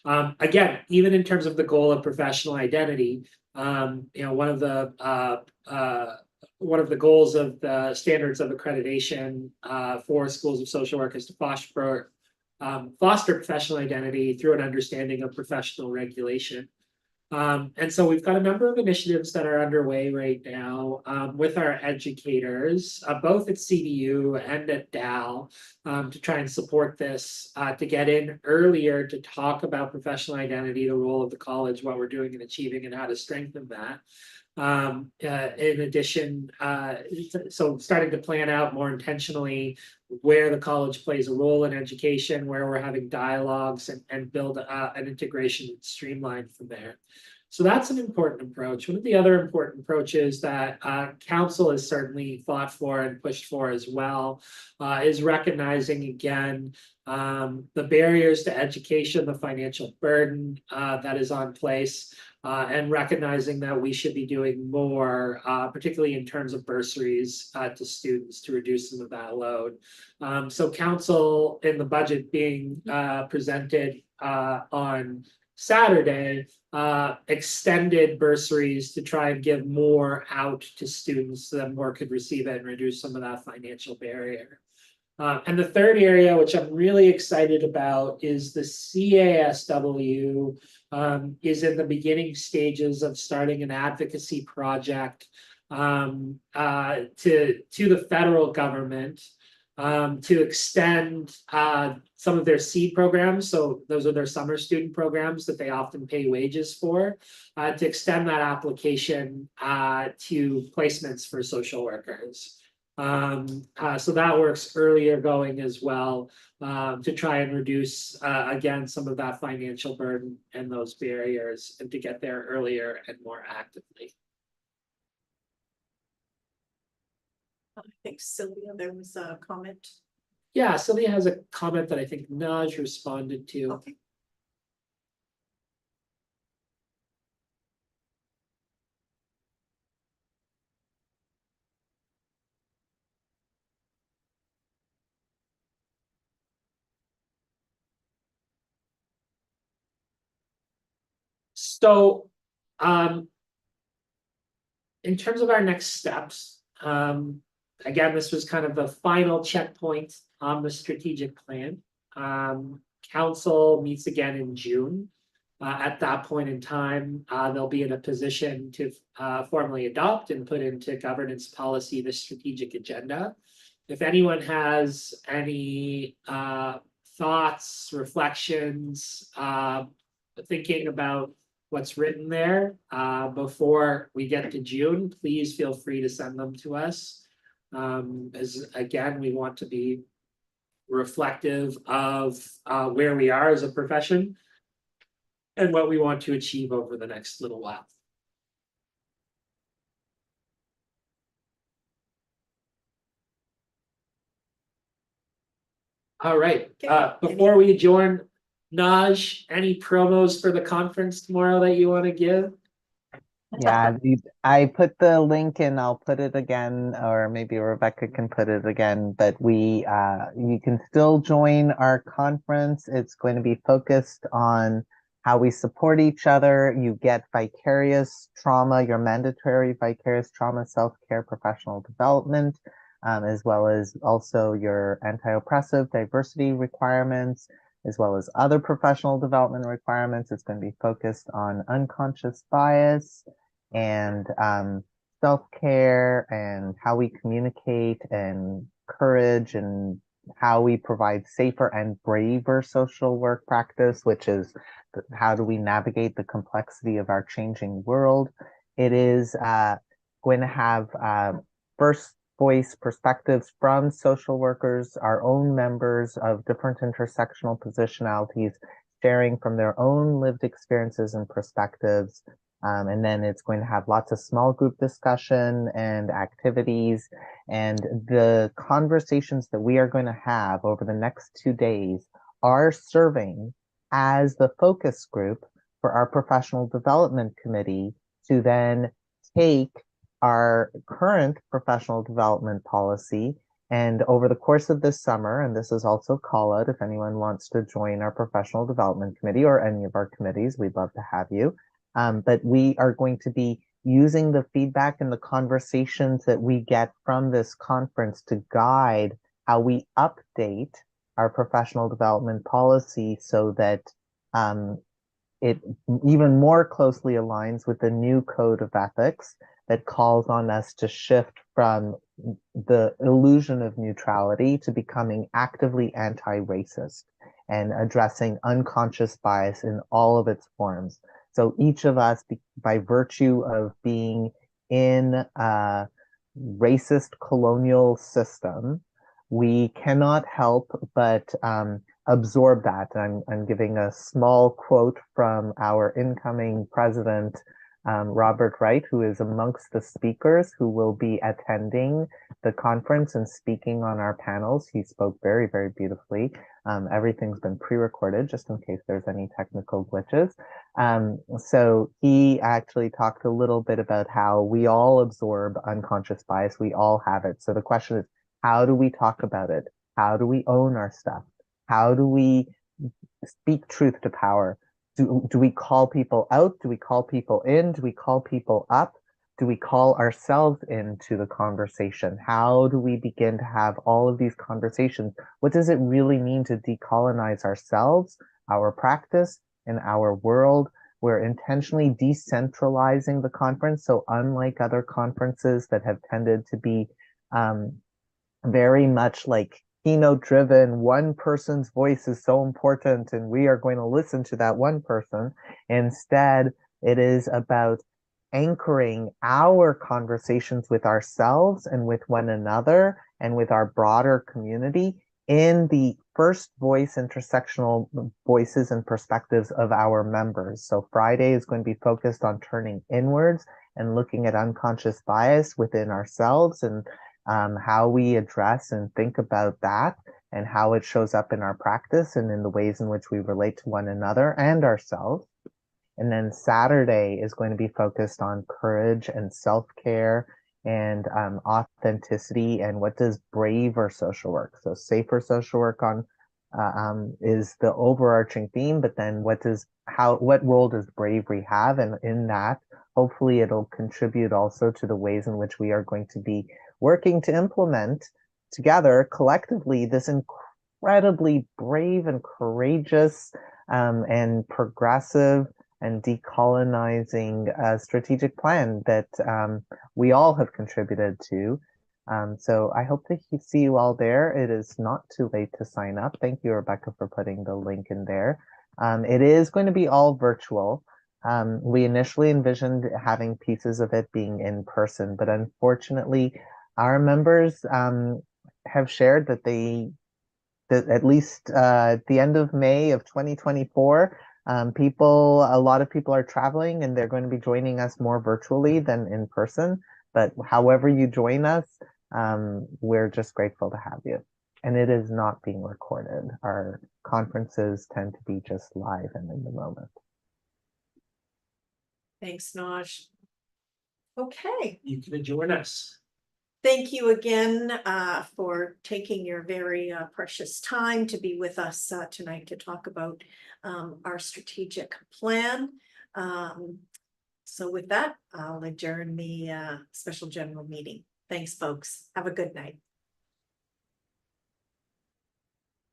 Again, even in terms of the goal of professional identity, you know, one of the goals of the standards of accreditation for schools of social work is to foster professional identity through an understanding of professional regulation. And so we've got a number of initiatives that are underway right now with our educators, both at CDU and at DAL, to try and support this, to get in earlier to talk about professional identity, the role of the college, what we're doing and achieving, and how to strengthen that. In addition, so starting to plan out more intentionally where the college plays a role in education, where we're having dialogues and build an integration streamline from there. So that's an important approach. One of the other important approaches that council has certainly fought for and pushed for as well is recognizing again the barriers to education, the financial burden that is on place. And recognizing that we should be doing more, particularly in terms of bursaries to students to reduce some of that load. So council in the budget being presented on Saturday extended bursaries to try and give more out to students so that more could receive it and reduce some of that financial barrier. And the third area, which I'm really excited about, is the CASW is in the beginning stages of starting an advocacy project to the federal government to extend some of their seed programs. So those are their summer student programs that they often pay wages for, to extend that application to placements for social workers. So that works earlier going as well, to try and reduce again some of that financial burden and those barriers, and to get there earlier and more actively. I think Sylvia, there was a comment. Yeah, Sylvia has a comment that I think Naj responded to. Okay. So, in terms of our next steps, again, this was kind of the final checkpoint on the strategic plan. Council meets again in June. At that point in time, they'll be in a position to formally adopt and put into governance policy the strategic agenda. If anyone has any thoughts, reflections, thinking about what's written there before we get to June, please feel free to send them to us. As again, we want to be reflective of where we are as a profession and what we want to achieve over the next little while. All right, before we adjourn, Naj, any promos for the conference tomorrow that you want to give? Yeah, I put the link in, I'll put it again, or maybe Rebecca can put it again, but you can still join our conference. It's going to be focused on how we support each other. You get vicarious trauma, your mandatory vicarious trauma, self-care, professional development, as well as also your anti-oppressive diversity requirements, as well as other professional development requirements. It's going to be focused on unconscious bias and self-care and how we communicate and courage and how we provide safer and braver social work practice, which is how do we navigate the complexity of our changing world. It is going to have first voice perspectives from social workers, our own members of different intersectional positionalities, sharing from their own lived experiences and perspectives. And then it's going to have lots of small group discussion and activities. And the conversations that we are going to have over the next 2 days are serving as the focus group for our professional development committee to then take our current professional development policy. And over the course of this summer, and this is also a call out if anyone wants to join our professional development committee or any of our committees, we'd love to have you. But we are going to be using the feedback and the conversations that we get from this conference to guide how we update our professional development policy so that it even more closely aligns with the new code of ethics that calls on us to shift from the illusion of neutrality to becoming actively anti-racist and addressing unconscious bias in all of its forms. So each of us, by virtue of being in a racist colonial system, we cannot help but absorb that. I'm giving a small quote from our incoming president, Robert Wright, who is amongst the speakers who will be attending the conference and speaking on our panels. He spoke very, very beautifully. Everything's been pre-recorded just in case there's any technical glitches. So he actually talked a little bit about how we all absorb unconscious bias. We all have it. So the question is, how do we talk about it? How do we own our stuff? How do we speak truth to power? Do we call people out? Do we call people in? Do we call people up? Do we call ourselves into the conversation? How do we begin to have all of these conversations? What does it really mean to decolonize ourselves, our practice, and our world? We're intentionally decentralizing the conference. So unlike other conferences that have tended to be very much like keynote driven, one person's voice is so important and we are going to listen to that one person. Instead, it is about anchoring our conversations with ourselves and with one another and with our broader community in the first voice intersectional voices and perspectives of our members. So Friday is going to be focused on turning inwards and looking at unconscious bias within ourselves and how we address and think about that and how it shows up in our practice and in the ways in which we relate to one another and ourselves. And then Saturday is going to be focused on courage and self-care and authenticity and what does braver social work. So safer social work is the overarching theme, but then what role does bravery have? And in that, hopefully it'll contribute also to the ways in which we are going to be working to implement together collectively this incredibly brave and courageous and progressive and decolonizing strategic plan that we all have contributed to. So I hope to see you all there. It is not too late to sign up. Thank you, Rebecca, for putting the link in there. It is going to be all virtual. We initially envisioned having pieces of it being in person, but unfortunately, our members have shared that at least at the end of May of 2024, a lot of people are traveling and they're going to be joining us more virtually than in person. But however you join us, we're just grateful to have you. And it is not being recorded. Our conferences tend to be just live and in the moment. Thanks, Naj. Okay. You can join us. Thank you again for taking your very precious time to be with us tonight to talk about our strategic plan. So with that, I'll adjourn the special general meeting. Thanks, folks. Have a good night.